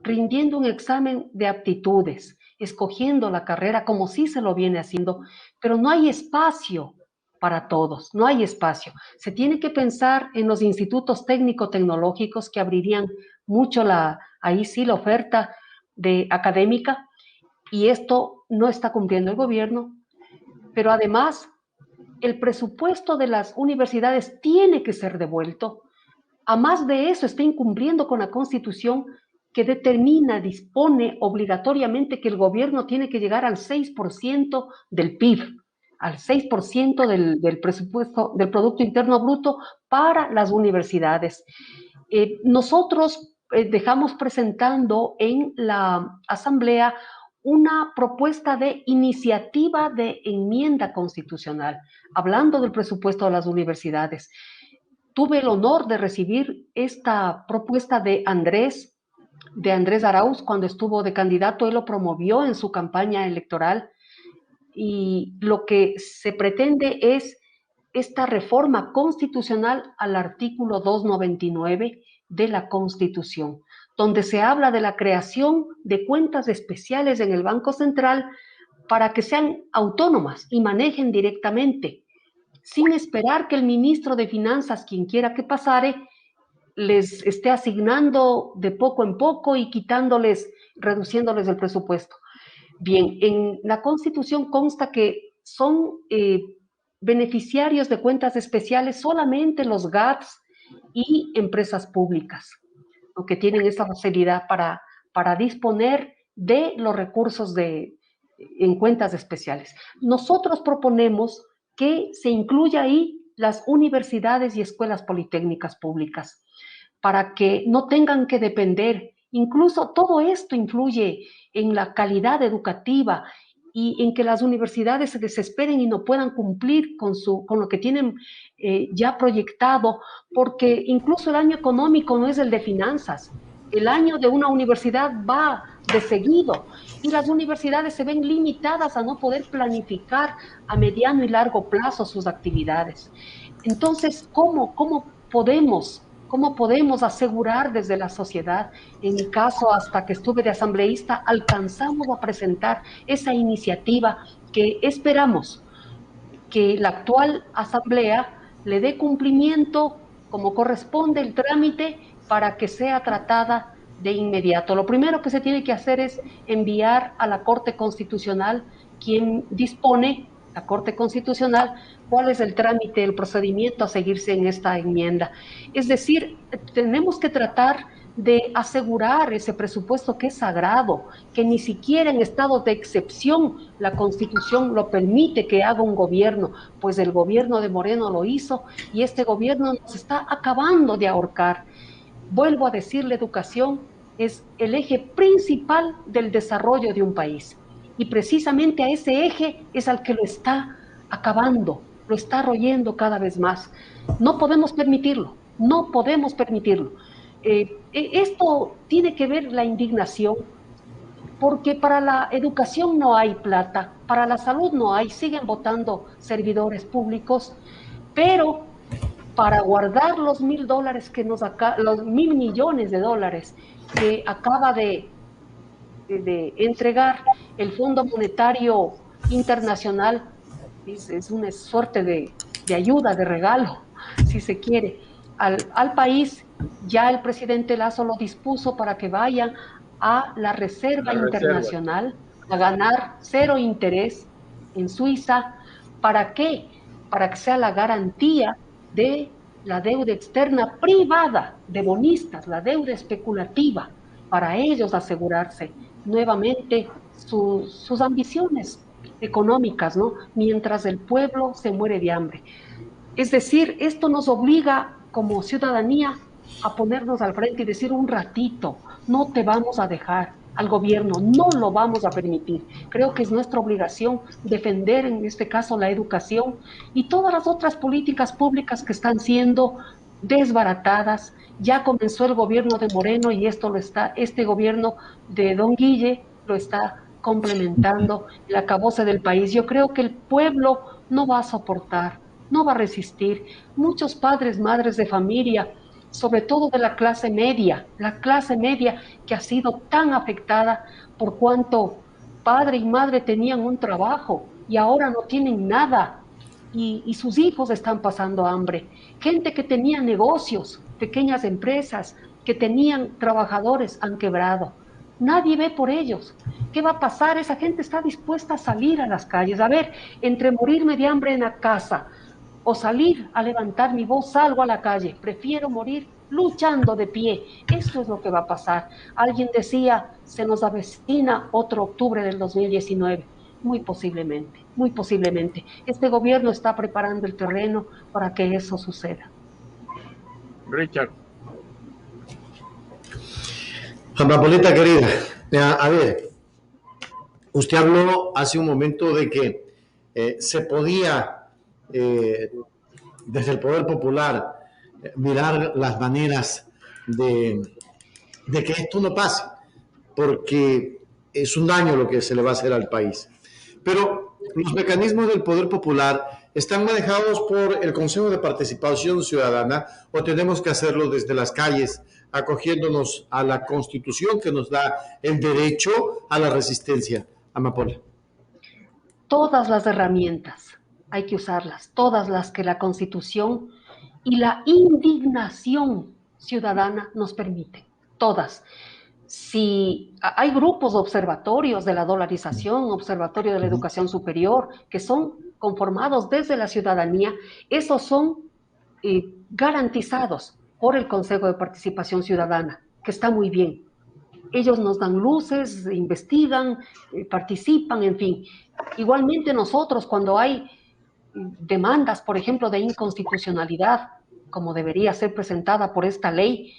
rindiendo un examen de aptitudes, escogiendo la carrera como sí se lo viene haciendo, pero no hay espacio para todos, no hay espacio. Se tiene que pensar en los institutos técnico-tecnológicos que abrirían mucho ahí sí la oferta académica, y esto no está cumpliendo el gobierno, pero además el presupuesto de las universidades tiene que ser devuelto. A más de eso, está incumpliendo con la Constitución, que determina, dispone obligatoriamente que el gobierno tiene que llegar al 6% del PIB, al 6% del presupuesto, del Producto Interno Bruto para las universidades. Nosotros dejamos presentando en la Asamblea una propuesta de iniciativa de enmienda constitucional, hablando del presupuesto de las universidades. Tuve el honor de recibir esta propuesta de Andrés Arauz cuando estuvo de candidato. Él lo promovió en su campaña electoral, y lo que se pretende es esta reforma constitucional al artículo 299 de la Constitución, donde se habla de la creación de cuentas especiales en el Banco Central para que sean autónomas y manejen directamente, sin esperar que el ministro de Finanzas, quien quiera que pasare, les esté asignando de poco en poco y reduciéndoles el presupuesto. Bien, en la Constitución consta que son beneficiarios de cuentas especiales solamente los GATS y empresas públicas, ¿no?, que tienen esa facilidad para disponer de los recursos en cuentas especiales. Nosotros proponemos que se incluya ahí las universidades y escuelas politécnicas públicas, para que no tengan que depender. Incluso todo esto influye en la calidad educativa y en que las universidades se desesperen y no puedan cumplir con lo que tienen ya proyectado, porque incluso el año económico no es el de finanzas. El año de una universidad va de seguido y las universidades se ven limitadas a no poder planificar a mediano y largo plazo sus actividades. Entonces, ¿cómo podemos asegurar desde la sociedad? En mi caso, hasta que estuve de asambleísta, alcanzamos a presentar esa iniciativa que esperamos que la actual asamblea le dé cumplimiento como corresponde el trámite para que sea tratada de inmediato. Lo primero que se tiene que hacer es enviar a la Corte Constitucional, quien dispone, la Corte Constitucional, cuál es el trámite, el procedimiento a seguirse en esta enmienda. Es decir, tenemos que tratar de asegurar ese presupuesto que es sagrado, que ni siquiera en estados de excepción la Constitución lo permite que haga un gobierno, pues el gobierno de Moreno lo hizo y este gobierno nos está acabando de ahorcar. Vuelvo a decir, la educación es el eje principal del desarrollo de un país y precisamente a ese eje es al que lo está acabando, lo está royendo cada vez más. No podemos permitirlo, no podemos permitirlo. Esto tiene que ver la indignación, porque para la educación no hay plata, para la salud no hay, siguen votando servidores públicos, pero para guardar los $1.000 que los $1.000 millones que acaba de entregar el Fondo Monetario Internacional, es una suerte de ayuda, de regalo, si se quiere, al país. Ya el presidente Lasso lo dispuso para que vayan a la Reserva Internacional a ganar 0 interés en Suiza. ¿Para qué? Para que sea la garantía de la deuda externa privada de bonistas, la deuda especulativa, para ellos asegurarse nuevamente sus ambiciones económicas, ¿no?, mientras el pueblo se muere de hambre. Es decir, esto nos obliga como ciudadanía a ponernos al frente y decir un ratito, no te vamos a dejar al gobierno, no lo vamos a permitir. Creo que es nuestra obligación defender en este caso la educación y todas las otras políticas públicas que están siendo desbaratadas. Ya comenzó el gobierno de Moreno y este gobierno de Don Guille lo está complementando, el acabose del país. Yo creo que el pueblo no va a soportar, no va a resistir. Muchos padres, madres de familia, sobre todo de la clase media que ha sido tan afectada por cuanto padre y madre tenían un trabajo y ahora no tienen nada y sus hijos están pasando hambre. Gente que tenía negocios, pequeñas empresas, que tenían trabajadores, han quebrado. Nadie ve por ellos. ¿Qué va a pasar? Esa gente está dispuesta a salir a las calles. A ver, entre morirme de hambre en la casa o salir a levantar mi voz, salgo a la calle. Prefiero morir luchando de pie. Eso es lo que va a pasar. Alguien decía, se nos avecina otro octubre del 2019. Muy posiblemente, muy posiblemente. Este gobierno está preparando el terreno para que eso suceda. Richard. Amapolita querida, a ver, usted habló hace un momento de que se podía, desde el Poder Popular, mirar las maneras de que esto no pase, porque es un daño lo que se le va a hacer al país. Pero los mecanismos del Poder Popular están manejados por el Consejo de Participación Ciudadana o tenemos que hacerlo desde las calles, acogiéndonos a la Constitución que nos da el derecho a la resistencia. Amapola. Todas las herramientas hay que usarlas, todas las que la Constitución y la indignación ciudadana nos permiten, todas. Si hay grupos observatorios de la dolarización, observatorio de la educación superior, que son conformados desde la ciudadanía, esos son garantizados por el Consejo de Participación Ciudadana, que está muy bien. Ellos nos dan luces, investigan, participan, en fin. Igualmente nosotros, cuando hay demandas, por ejemplo, de inconstitucionalidad, como debería ser presentada por esta ley,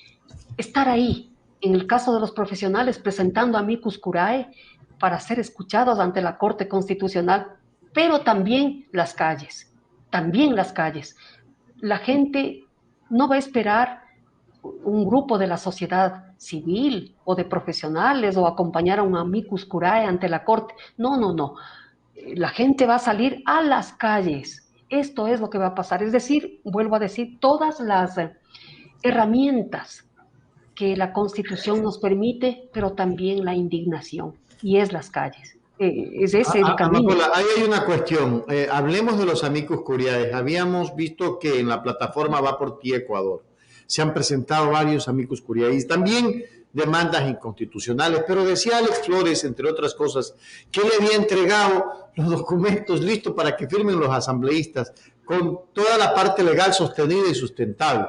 estar ahí, en el caso de los profesionales, presentando amicus curiae para ser escuchados ante la Corte Constitucional, pero también las calles, también las calles. La gente no va a esperar un grupo de la sociedad civil o de profesionales o acompañar a un amicus curiae ante la Corte. No, no, no. La gente va a salir a las calles. Esto es lo que va a pasar. Es decir, vuelvo a decir, todas las herramientas que la Constitución nos permite, pero también la indignación, y es las calles. Es ese el camino. Amapola, ahí hay una cuestión. Hablemos de los amicus curiae. Habíamos visto que en la plataforma Va por Ti Ecuador se han presentado varios amicus curiae y también demandas inconstitucionales, pero decía Alex Flores, entre otras cosas, que le había entregado los documentos listos para que firmen los asambleístas, con toda la parte legal sostenida y sustentable.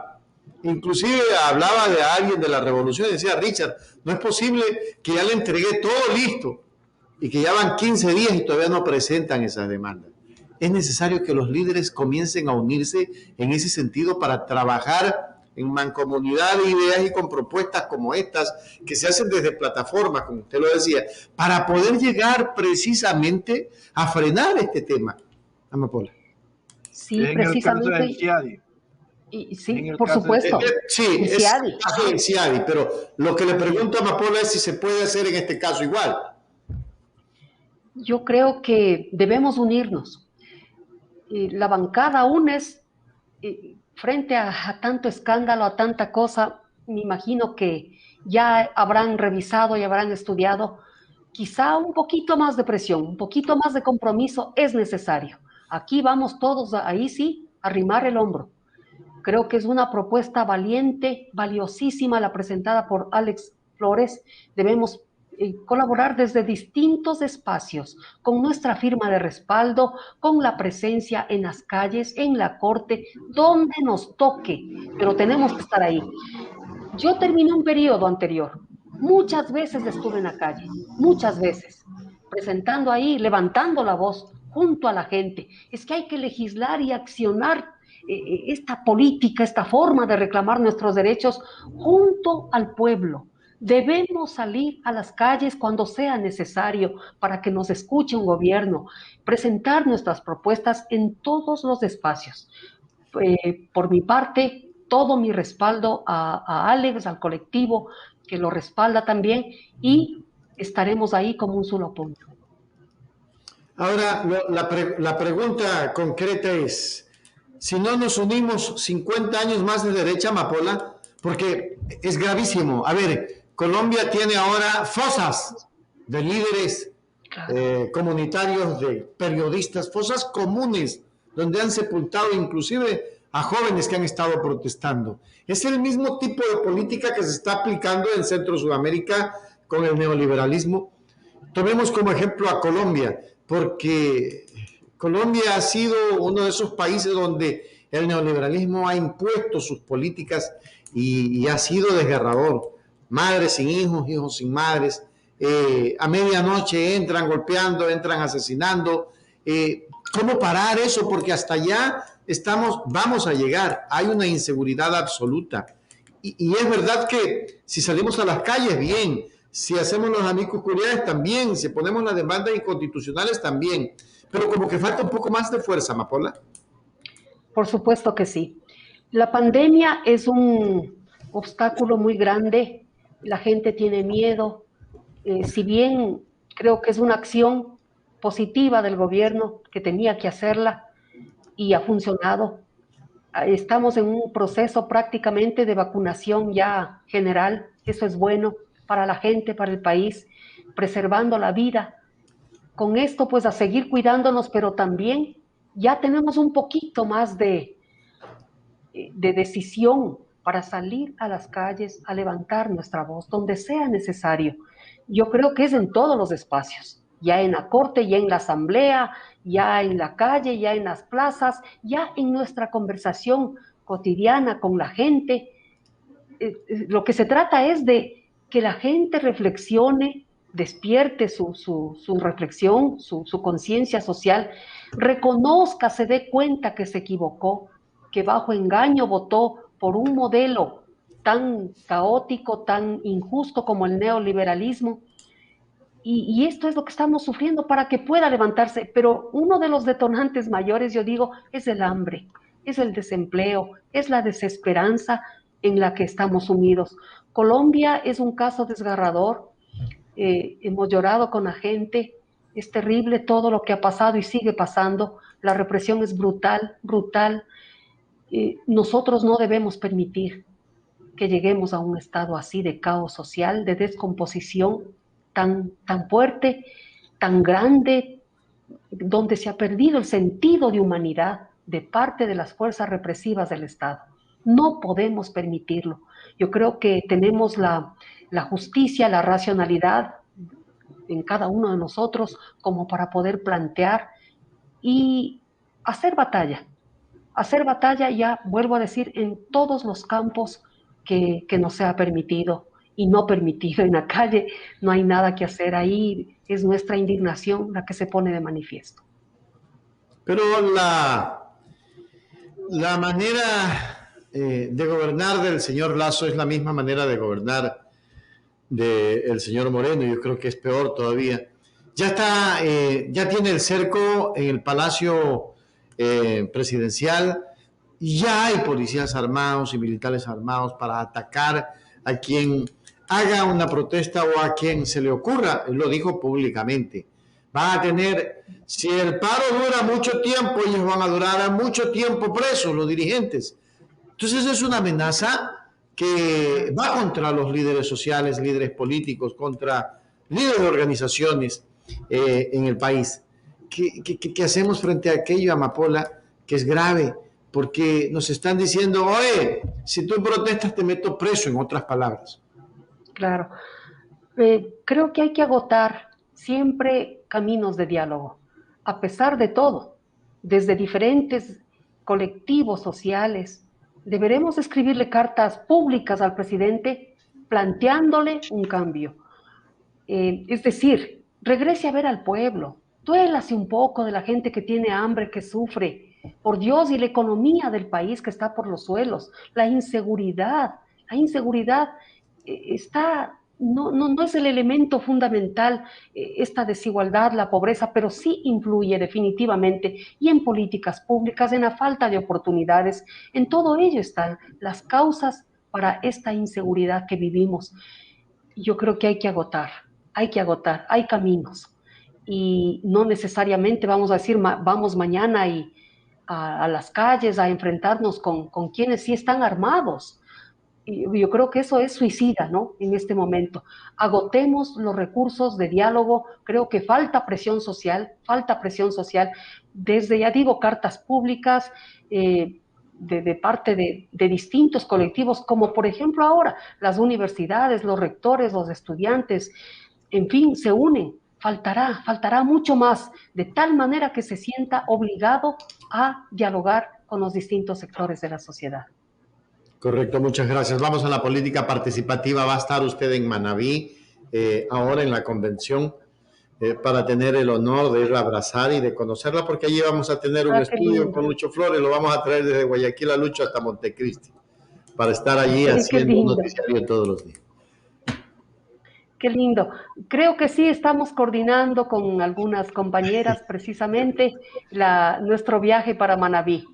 Inclusive hablaba de alguien de la revolución y decía, Richard, no es posible que ya le entregué todo listo y que ya van 15 días y todavía no presentan esas demandas. Es necesario que los líderes comiencen a unirse en ese sentido para trabajar en mancomunidad de ideas y con propuestas como estas que se hacen desde plataformas, como usted lo decía, para poder llegar precisamente a frenar este tema. Amapola. Sí, en precisamente. El caso del CIADI. Sí, por supuesto. Sí, es el caso del CIADI, pero lo que le pregunto a Amapola es si se puede hacer en este caso igual. Yo creo que debemos unirnos. La bancada UNES, frente a tanto escándalo, a tanta cosa, me imagino que ya habrán revisado y habrán estudiado. Quizá un poquito más de presión, un poquito más de compromiso es necesario. Aquí vamos todos, ahí sí, a arrimar el hombro. Creo que es una propuesta valiente, valiosísima, la presentada por Alex Flores. Debemos colaborar desde distintos espacios, con nuestra firma de respaldo, con la presencia en las calles, en la corte, donde nos toque, pero tenemos que estar ahí. Yo terminé un periodo anterior, muchas veces estuve en la calle, muchas veces, presentando ahí, levantando la voz junto a la gente. Es que hay que legislar y accionar esta política, esta forma de reclamar nuestros derechos junto al pueblo. Debemos salir a las calles cuando sea necesario para que nos escuche un gobierno, presentar nuestras propuestas en todos los espacios. Por mi parte, todo mi respaldo a Alex, al colectivo que lo respalda también, y estaremos ahí como un solo punto. Ahora, la pregunta concreta es, si no nos unimos 50 años más de derecha, Amapola, porque es gravísimo. A ver, Colombia tiene ahora fosas de líderes comunitarios, de periodistas, fosas comunes, donde han sepultado inclusive a jóvenes que han estado protestando. Es el mismo tipo de política que se está aplicando en Centro Sudamérica con el neoliberalismo. Tomemos como ejemplo a Colombia, porque Colombia ha sido uno de esos países donde el neoliberalismo ha impuesto sus políticas y ha sido desgarrador. Madres sin hijos, hijos sin madres, a medianoche entran golpeando, entran asesinando. ¿Cómo parar eso? Porque hasta allá vamos a llegar. Hay una inseguridad absoluta. Y es verdad que si salimos a las calles, bien. Si hacemos los amicus curiae, también. Si ponemos las demandas inconstitucionales, también. Pero como que falta un poco más de fuerza, Amapola. Por supuesto que sí. La pandemia es un obstáculo muy grande. La gente tiene miedo. Si bien creo que es una acción positiva del gobierno que tenía que hacerla y ha funcionado, estamos en un proceso prácticamente de vacunación ya general. Eso es bueno para la gente, para el país, preservando la vida. Con esto, pues, a seguir cuidándonos, pero también ya tenemos un poquito más de decisión para salir a las calles a levantar nuestra voz donde sea necesario. Yo creo que es en todos los espacios, ya en la corte, ya en la asamblea, ya en la calle, ya en las plazas, ya en nuestra conversación cotidiana con la gente. Lo que se trata es de que la gente reflexione, despierte su reflexión, su conciencia social, reconozca, se dé cuenta que se equivocó, que bajo engaño votó por un modelo tan caótico, tan injusto como el neoliberalismo. Y esto es lo que estamos sufriendo para que pueda levantarse. Pero uno de los detonantes mayores, yo digo, es el hambre, es el desempleo, es la desesperanza en la que estamos sumidos. Colombia es un caso desgarrador. Hemos llorado con la gente. Es terrible todo lo que ha pasado y sigue pasando. La represión es brutal, brutal. Nosotros no debemos permitir que lleguemos a un estado así de caos social, de descomposición tan fuerte, tan grande, donde se ha perdido el sentido de humanidad de parte de las fuerzas represivas del Estado. No podemos permitirlo. Yo creo que tenemos la justicia, la racionalidad en cada uno de nosotros como para poder plantear y hacer batalla. Hacer batalla, ya vuelvo a decir, en todos los campos que nos sea permitido y no permitido. En la calle no hay nada que hacer, ahí es nuestra indignación la que se pone de manifiesto. Pero la manera de gobernar del señor Lasso es la misma manera de gobernar del señor Moreno. Yo creo que es peor todavía. Ya está, ya tiene el cerco en el Palacio presidencial. Ya hay policías armados y militares armados para atacar a quien haga una protesta o a quien se le ocurra. Él lo dijo públicamente. Van a tener, si el paro dura mucho tiempo, ellos van a durar mucho tiempo presos, los dirigentes. Entonces es una amenaza que va contra los líderes sociales, líderes políticos, contra líderes de organizaciones en el país. ¿Qué hacemos frente a aquello, Amapola, que es grave? Porque nos están diciendo, oye, si tú protestas te meto preso, en otras palabras. Claro. Creo que hay que agotar siempre caminos de diálogo, a pesar de todo, desde diferentes colectivos sociales. Deberemos escribirle cartas públicas al presidente planteándole un cambio. Es decir, regrese a ver al pueblo, duélase un poco de la gente que tiene hambre, que sufre, por Dios, y la economía del país que está por los suelos, la inseguridad está, no es el elemento fundamental, esta desigualdad, la pobreza, pero sí influye definitivamente, y en políticas públicas, en la falta de oportunidades, en todo ello están las causas para esta inseguridad que vivimos. Yo creo que hay que agotar, hay caminos, y no necesariamente vamos a decir, vamos mañana a las calles a enfrentarnos con quienes sí están armados. Yo creo que eso es suicida, ¿no? En este momento. Agotemos los recursos de diálogo. Creo que falta presión social, desde, ya digo, cartas públicas, de parte de distintos colectivos, como por ejemplo ahora las universidades, los rectores, los estudiantes, en fin, se unen. Faltará mucho más, de tal manera que se sienta obligado a dialogar con los distintos sectores de la sociedad. Correcto, muchas gracias. Vamos a la política participativa. Va a estar usted en Manabí ahora en la convención para tener el honor de ir a abrazar y de conocerla, porque allí vamos a tener un estudio con Lucho Flores. Lo vamos a traer desde Guayaquil a Lucho hasta Montecristi para estar allí haciendo un noticiario todos los días. Qué lindo. Creo que sí estamos coordinando con algunas compañeras precisamente nuestro viaje para Manabí.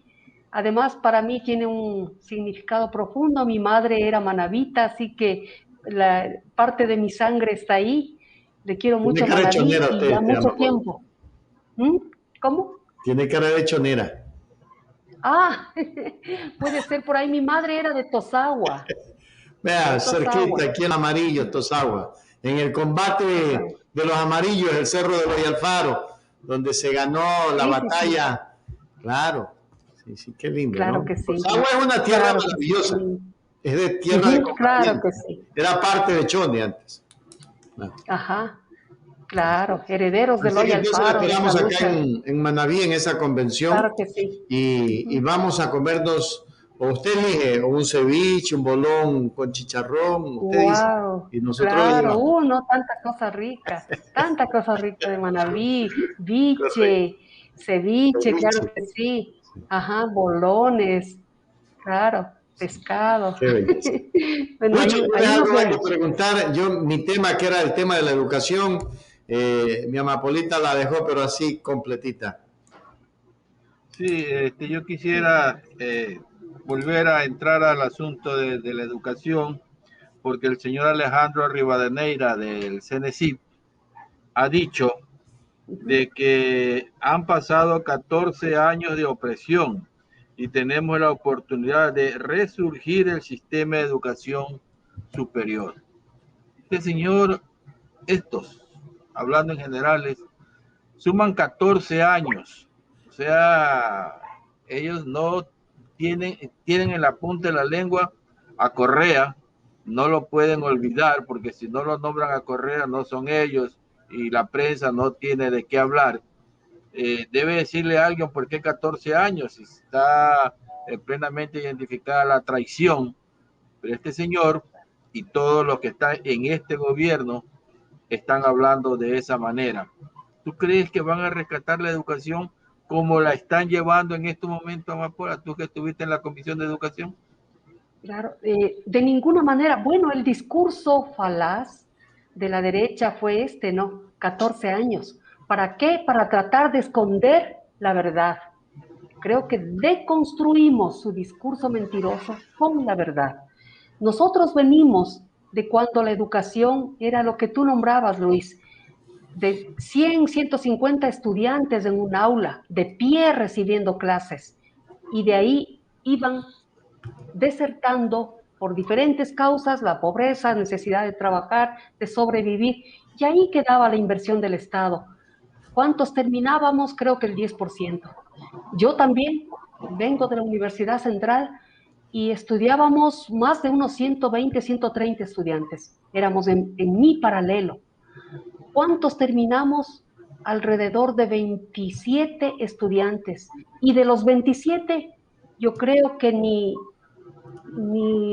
Además, para mí tiene un significado profundo. Mi madre era manabita, así que parte de mi sangre está ahí. Le quiero mucho a Manabí y a mucho tiempo. ¿Cómo? Tiene cara de chonera. Ah, puede ser por ahí. Mi madre era de Tosagua. Vea, cerquita, aquí en Amarillo, Tosagua. En el combate de los amarillos, el Cerro de Guayalfaro, donde se ganó la batalla. Sí. Claro. Sí, qué lindo. Claro, ¿no? que sí. Tosagua es una tierra maravillosa. Es de tierra de Claro combatientes. que sí. Era parte de Chone antes. Ajá, claro, herederos de Así que Loya entonces la Alfaro, de esa esperamos acá lucha. en Manaví, en esa convención, Claro que sí. y vamos a comernos, o usted elige, o un ceviche, un bolón con chicharrón, usted dice, Wow, y nosotros le claro, llevamos. no, tanta cosa rica de Manabí, Correcto. biche, ceviche, claro Ceviche. que sí, ajá, bolones, claro, pescado. Qué belleza. Bueno, Lucho, ¿tienes ahí nos algo más que vemos. preguntar? Yo, mi tema, que era el tema de la educación, mi amapolita la dejó, pero así completita. Sí, yo quisiera volver a entrar al asunto de la educación, porque el señor Alejandro Rivadeneira del CNESIP ha dicho de que han pasado 14 años de opresión y tenemos la oportunidad de resurgir el sistema de educación superior. Este señor, estos, hablando en generales, suman 14 años. O sea, ellos no tienen en la punta de la lengua a Correa, no lo pueden olvidar, porque si no lo nombran a Correa no son ellos y la prensa no tiene de qué hablar. Debe decirle a alguien por qué 14 años, si está plenamente identificada la traición. Pero este señor y todos los que están en este gobierno están hablando de esa manera. ¿Tú crees que van a rescatar la educación como la están llevando en estos momentos, Amapola? Tú que estuviste en la Comisión de Educación. Claro, de ninguna manera. Bueno, el discurso falaz de la derecha fue este, ¿no? 14 años. ¿Para qué? Para tratar de esconder la verdad. Creo que deconstruimos su discurso mentiroso con la verdad. Nosotros venimos de cuando la educación era lo que tú nombrabas, Luis, de 100, 150 estudiantes en un aula, de pie recibiendo clases, y de ahí iban desertando por diferentes causas, la pobreza, necesidad de trabajar, de sobrevivir, y ahí quedaba la inversión del Estado. ¿Cuántos terminábamos? Creo que el 10%. Yo también vengo de la Universidad Central y estudiábamos más de unos 120, 130 estudiantes. Éramos en mi paralelo. ¿Cuántos terminamos? Alrededor de 27 estudiantes. Y de los 27, yo creo que ni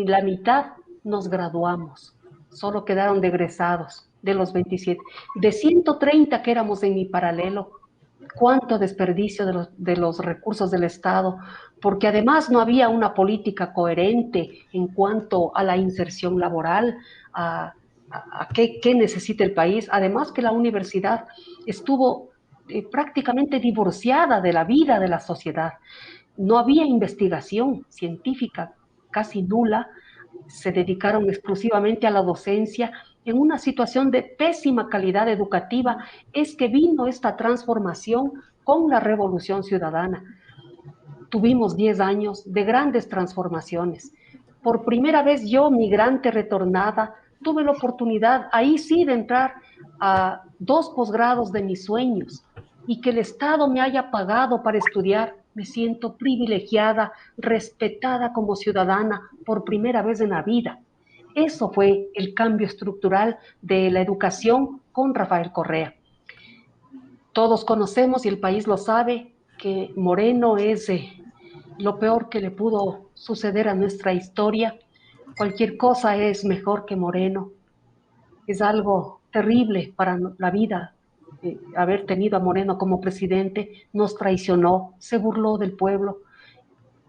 la mitad nos graduamos. Solo quedaron de egresados de los 27. De 130 que éramos en mi paralelo, cuánto desperdicio de los recursos del Estado, porque además no había una política coherente en cuanto a la inserción laboral, a qué necesita el país. Además que la universidad estuvo prácticamente divorciada de la vida de la sociedad. No había investigación científica, casi nula, se dedicaron exclusivamente a la docencia en una situación de pésima calidad educativa. Es que vino esta transformación con la Revolución Ciudadana. Tuvimos 10 años de grandes transformaciones. Por primera vez yo, migrante retornada, tuve la oportunidad ahí sí de entrar a 2 posgrados de mis sueños y que el Estado me haya pagado para estudiar. Me siento privilegiada, respetada como ciudadana por primera vez en la vida. Eso fue el cambio estructural de la educación con Rafael Correa. Todos conocemos y el país lo sabe que Moreno es lo peor que le pudo suceder a nuestra historia. Cualquier cosa es mejor que Moreno. Es algo terrible para la vida haber tenido a Moreno como presidente. Nos traicionó, se burló del pueblo,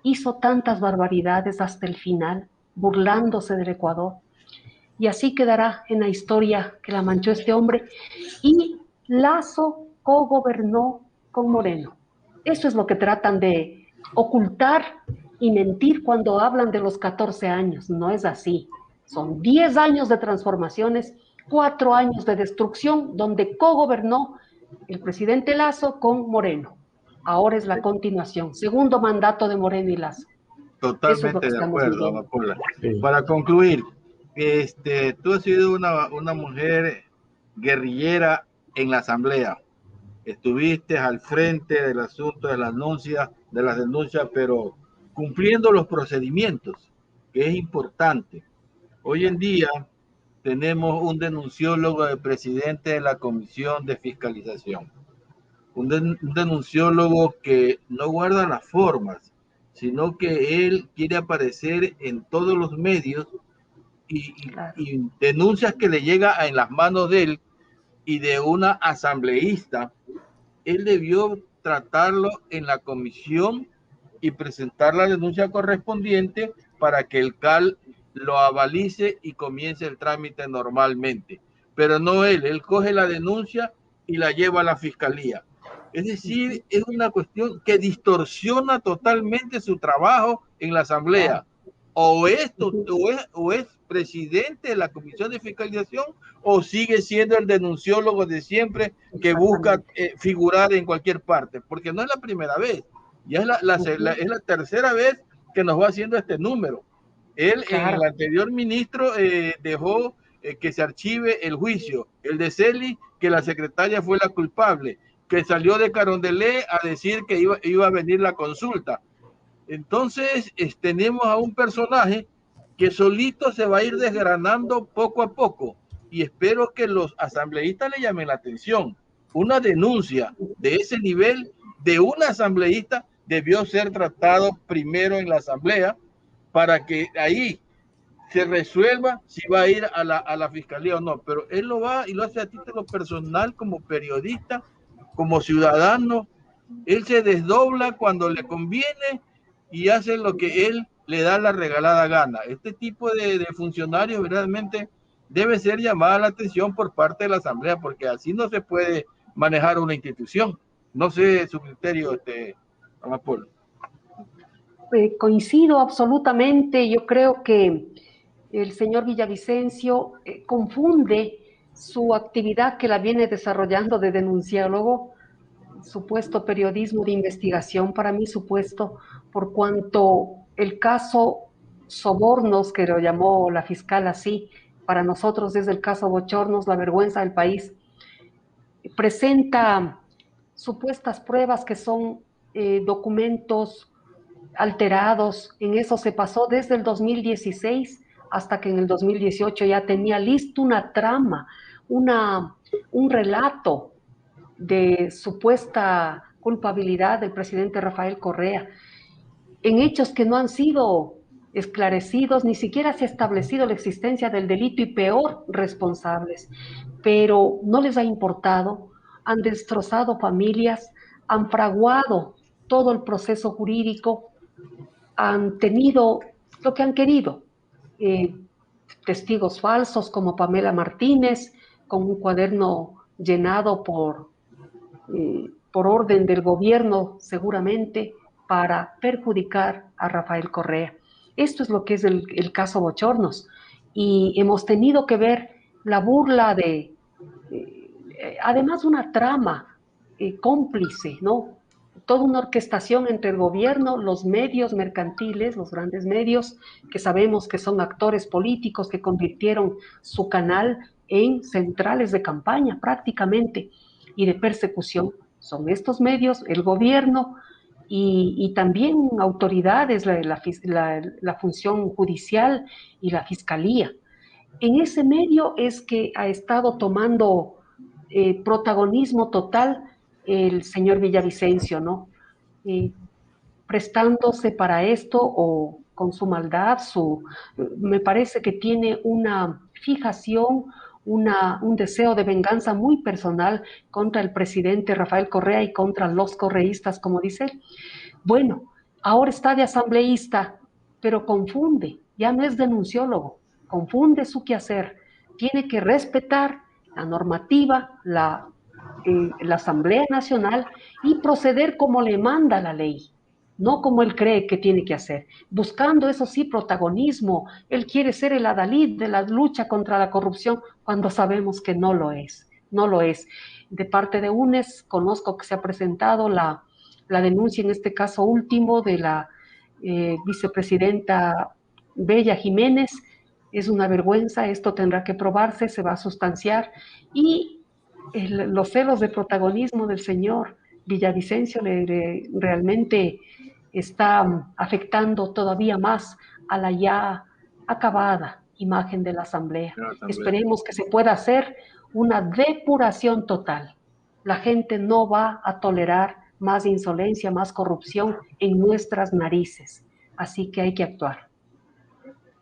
hizo tantas barbaridades hasta el final, burlándose del Ecuador. Y así quedará en la historia que la manchó este hombre. Y Lazo cogobernó con Moreno. Eso es lo que tratan de ocultar y mentir cuando hablan de los 14 años. No es así. Son 10 años de transformaciones, 4 años de destrucción, donde cogobernó el presidente Lazo con Moreno. Ahora es la continuación. Segundo mandato de Moreno y Lazo. Eso es lo que Totalmente de estamos acuerdo, viviendo. Amapola. Sí. Para concluir, tú has sido una mujer guerrillera en la Asamblea. Estuviste al frente del asunto de las denuncias, pero cumpliendo los procedimientos que es importante. Hoy en día tenemos un denunciólogo de presidente de la Comisión de Fiscalización, un denunciólogo que no guarda las formas, sino que él quiere aparecer en todos los medios y denuncias que le llega en las manos de él y de una asambleísta. Él debió tratarlo en la comisión y presentar la denuncia correspondiente para que el CAL lo avalice y comience el trámite normalmente. Pero no él coge la denuncia y la lleva a la fiscalía. Es decir, es una cuestión que distorsiona totalmente su trabajo en la asamblea. O es presidente de la comisión de fiscalización o sigue siendo el denunciólogo de siempre que busca figurar en cualquier parte, porque no es la primera vez, ya es la tercera vez que nos va haciendo este número. Él, en el anterior ministro, dejó que se archive el juicio, el de Celi, que la secretaria fue la culpable, que salió de Carondelet a decir que iba a venir la consulta. Entonces tenemos a un personaje que solito se va a ir desgranando poco a poco, y espero que los asambleístas le llamen la atención. Una denuncia de ese nivel de un asambleísta debió ser tratado primero en la asamblea para que ahí se resuelva si va a ir a la fiscalía o no, pero él lo va y lo hace a título personal, como periodista, como ciudadano. Él se desdobla cuando le conviene y hace lo que él le da la regalada gana. Este tipo de funcionarios realmente debe ser llamada la atención por parte de la asamblea, porque así no se puede manejar una institución. No sé su criterio, Amapolo. Coincido absolutamente. Yo creo que el señor Villavicencio confunde su actividad que la viene desarrollando de denunciólogo, supuesto periodismo de investigación, para mí supuesto, por cuanto el caso Sobornos, que lo llamó la fiscal así, para nosotros es el caso Bochornos, la vergüenza del país, presenta supuestas pruebas que son documentos alterados. En eso se pasó desde el 2016 hasta que en el 2018 ya tenía listo una trama, un relato de supuesta culpabilidad del presidente Rafael Correa, en hechos que no han sido esclarecidos, ni siquiera se ha establecido la existencia del delito y peor, responsables, pero no les ha importado, han destrozado familias, han fraguado todo el proceso jurídico, han tenido lo que han querido, testigos falsos como Pamela Martínez, con un cuaderno llenado por orden del gobierno, seguramente, para perjudicar a Rafael Correa. Esto es lo que es el caso Bochornos. Y hemos tenido que ver la burla de, además, una trama cómplice, ¿no? Toda una orquestación entre el gobierno, los medios mercantiles, los grandes medios, que sabemos que son actores políticos que convirtieron su canal en centrales de campaña prácticamente y de persecución. Son estos medios, el gobierno y también autoridades, la función judicial y la fiscalía. En ese medio es que ha estado tomando protagonismo total el señor Villavicencio, ¿no? Prestándose para esto o con su maldad, me parece que tiene una fijación, un deseo de venganza muy personal contra el presidente Rafael Correa y contra los correístas, como dice él. Bueno, ahora está de asambleísta, pero confunde, ya no es denunciólogo, confunde su quehacer, tiene que respetar la normativa, la Asamblea Nacional y proceder como le manda la ley, no como él cree que tiene que hacer, buscando, eso sí, protagonismo. Él quiere ser el adalid de la lucha contra la corrupción cuando sabemos que no lo es, no lo es. De parte de UNES, conozco que se ha presentado la denuncia, en este caso último, de la vicepresidenta Bella Jiménez. Es una vergüenza, esto tendrá que probarse, se va a sustanciar, y los celos de protagonismo del señor Villavicencio realmente está afectando todavía más a la ya acabada imagen de la Asamblea. Asamblea. Esperemos que se pueda hacer una depuración total. La gente no va a tolerar más insolencia, más corrupción en nuestras narices. Así que hay que actuar.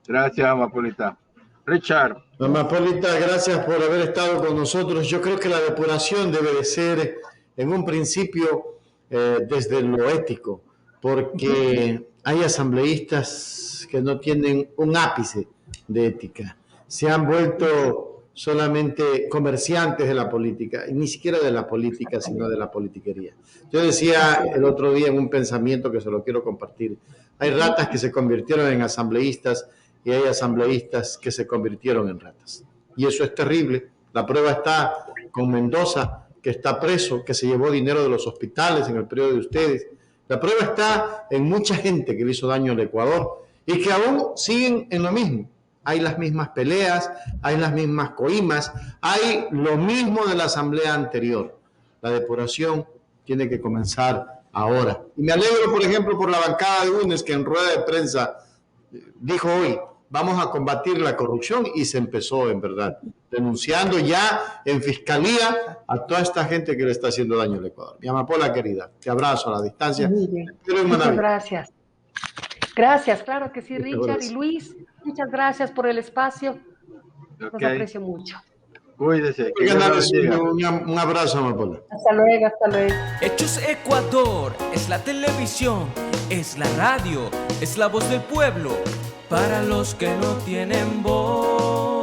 Gracias, Amapolita. Richard. Amapolita, gracias por haber estado con nosotros. Yo creo que la depuración debe de ser, en un principio, desde lo ético, porque hay asambleístas que no tienen un ápice de ética. Se han vuelto solamente comerciantes de la política, y ni siquiera de la política, sino de la politiquería. Yo decía el otro día en un pensamiento que se lo quiero compartir, hay ratas que se convirtieron en asambleístas y hay asambleístas que se convirtieron en ratas. Y eso es terrible. La prueba está con Mendoza, que está preso, que se llevó dinero de los hospitales en el periodo de ustedes. La prueba está en mucha gente que le hizo daño al Ecuador y que aún siguen en lo mismo. Hay las mismas peleas, hay las mismas coimas, hay lo mismo de la asamblea anterior. La depuración tiene que comenzar ahora. Y me alegro, por ejemplo, por la bancada de UNES, que en rueda de prensa dijo hoy, vamos a combatir la corrupción, y se empezó, en verdad, denunciando ya en fiscalía a toda esta gente que le está haciendo daño al Ecuador. Mi Amapola querida, te abrazo a la distancia. Muy bien. Muchas gracias. Gracias, claro que sí, Richard y Luis. Muchas gracias por el espacio. Los aprecio mucho. Cuídese. Un abrazo, Amapola. Hasta luego, hasta luego. Hechos Ecuador es la televisión, es la radio, es la voz del pueblo para los que no tienen voz.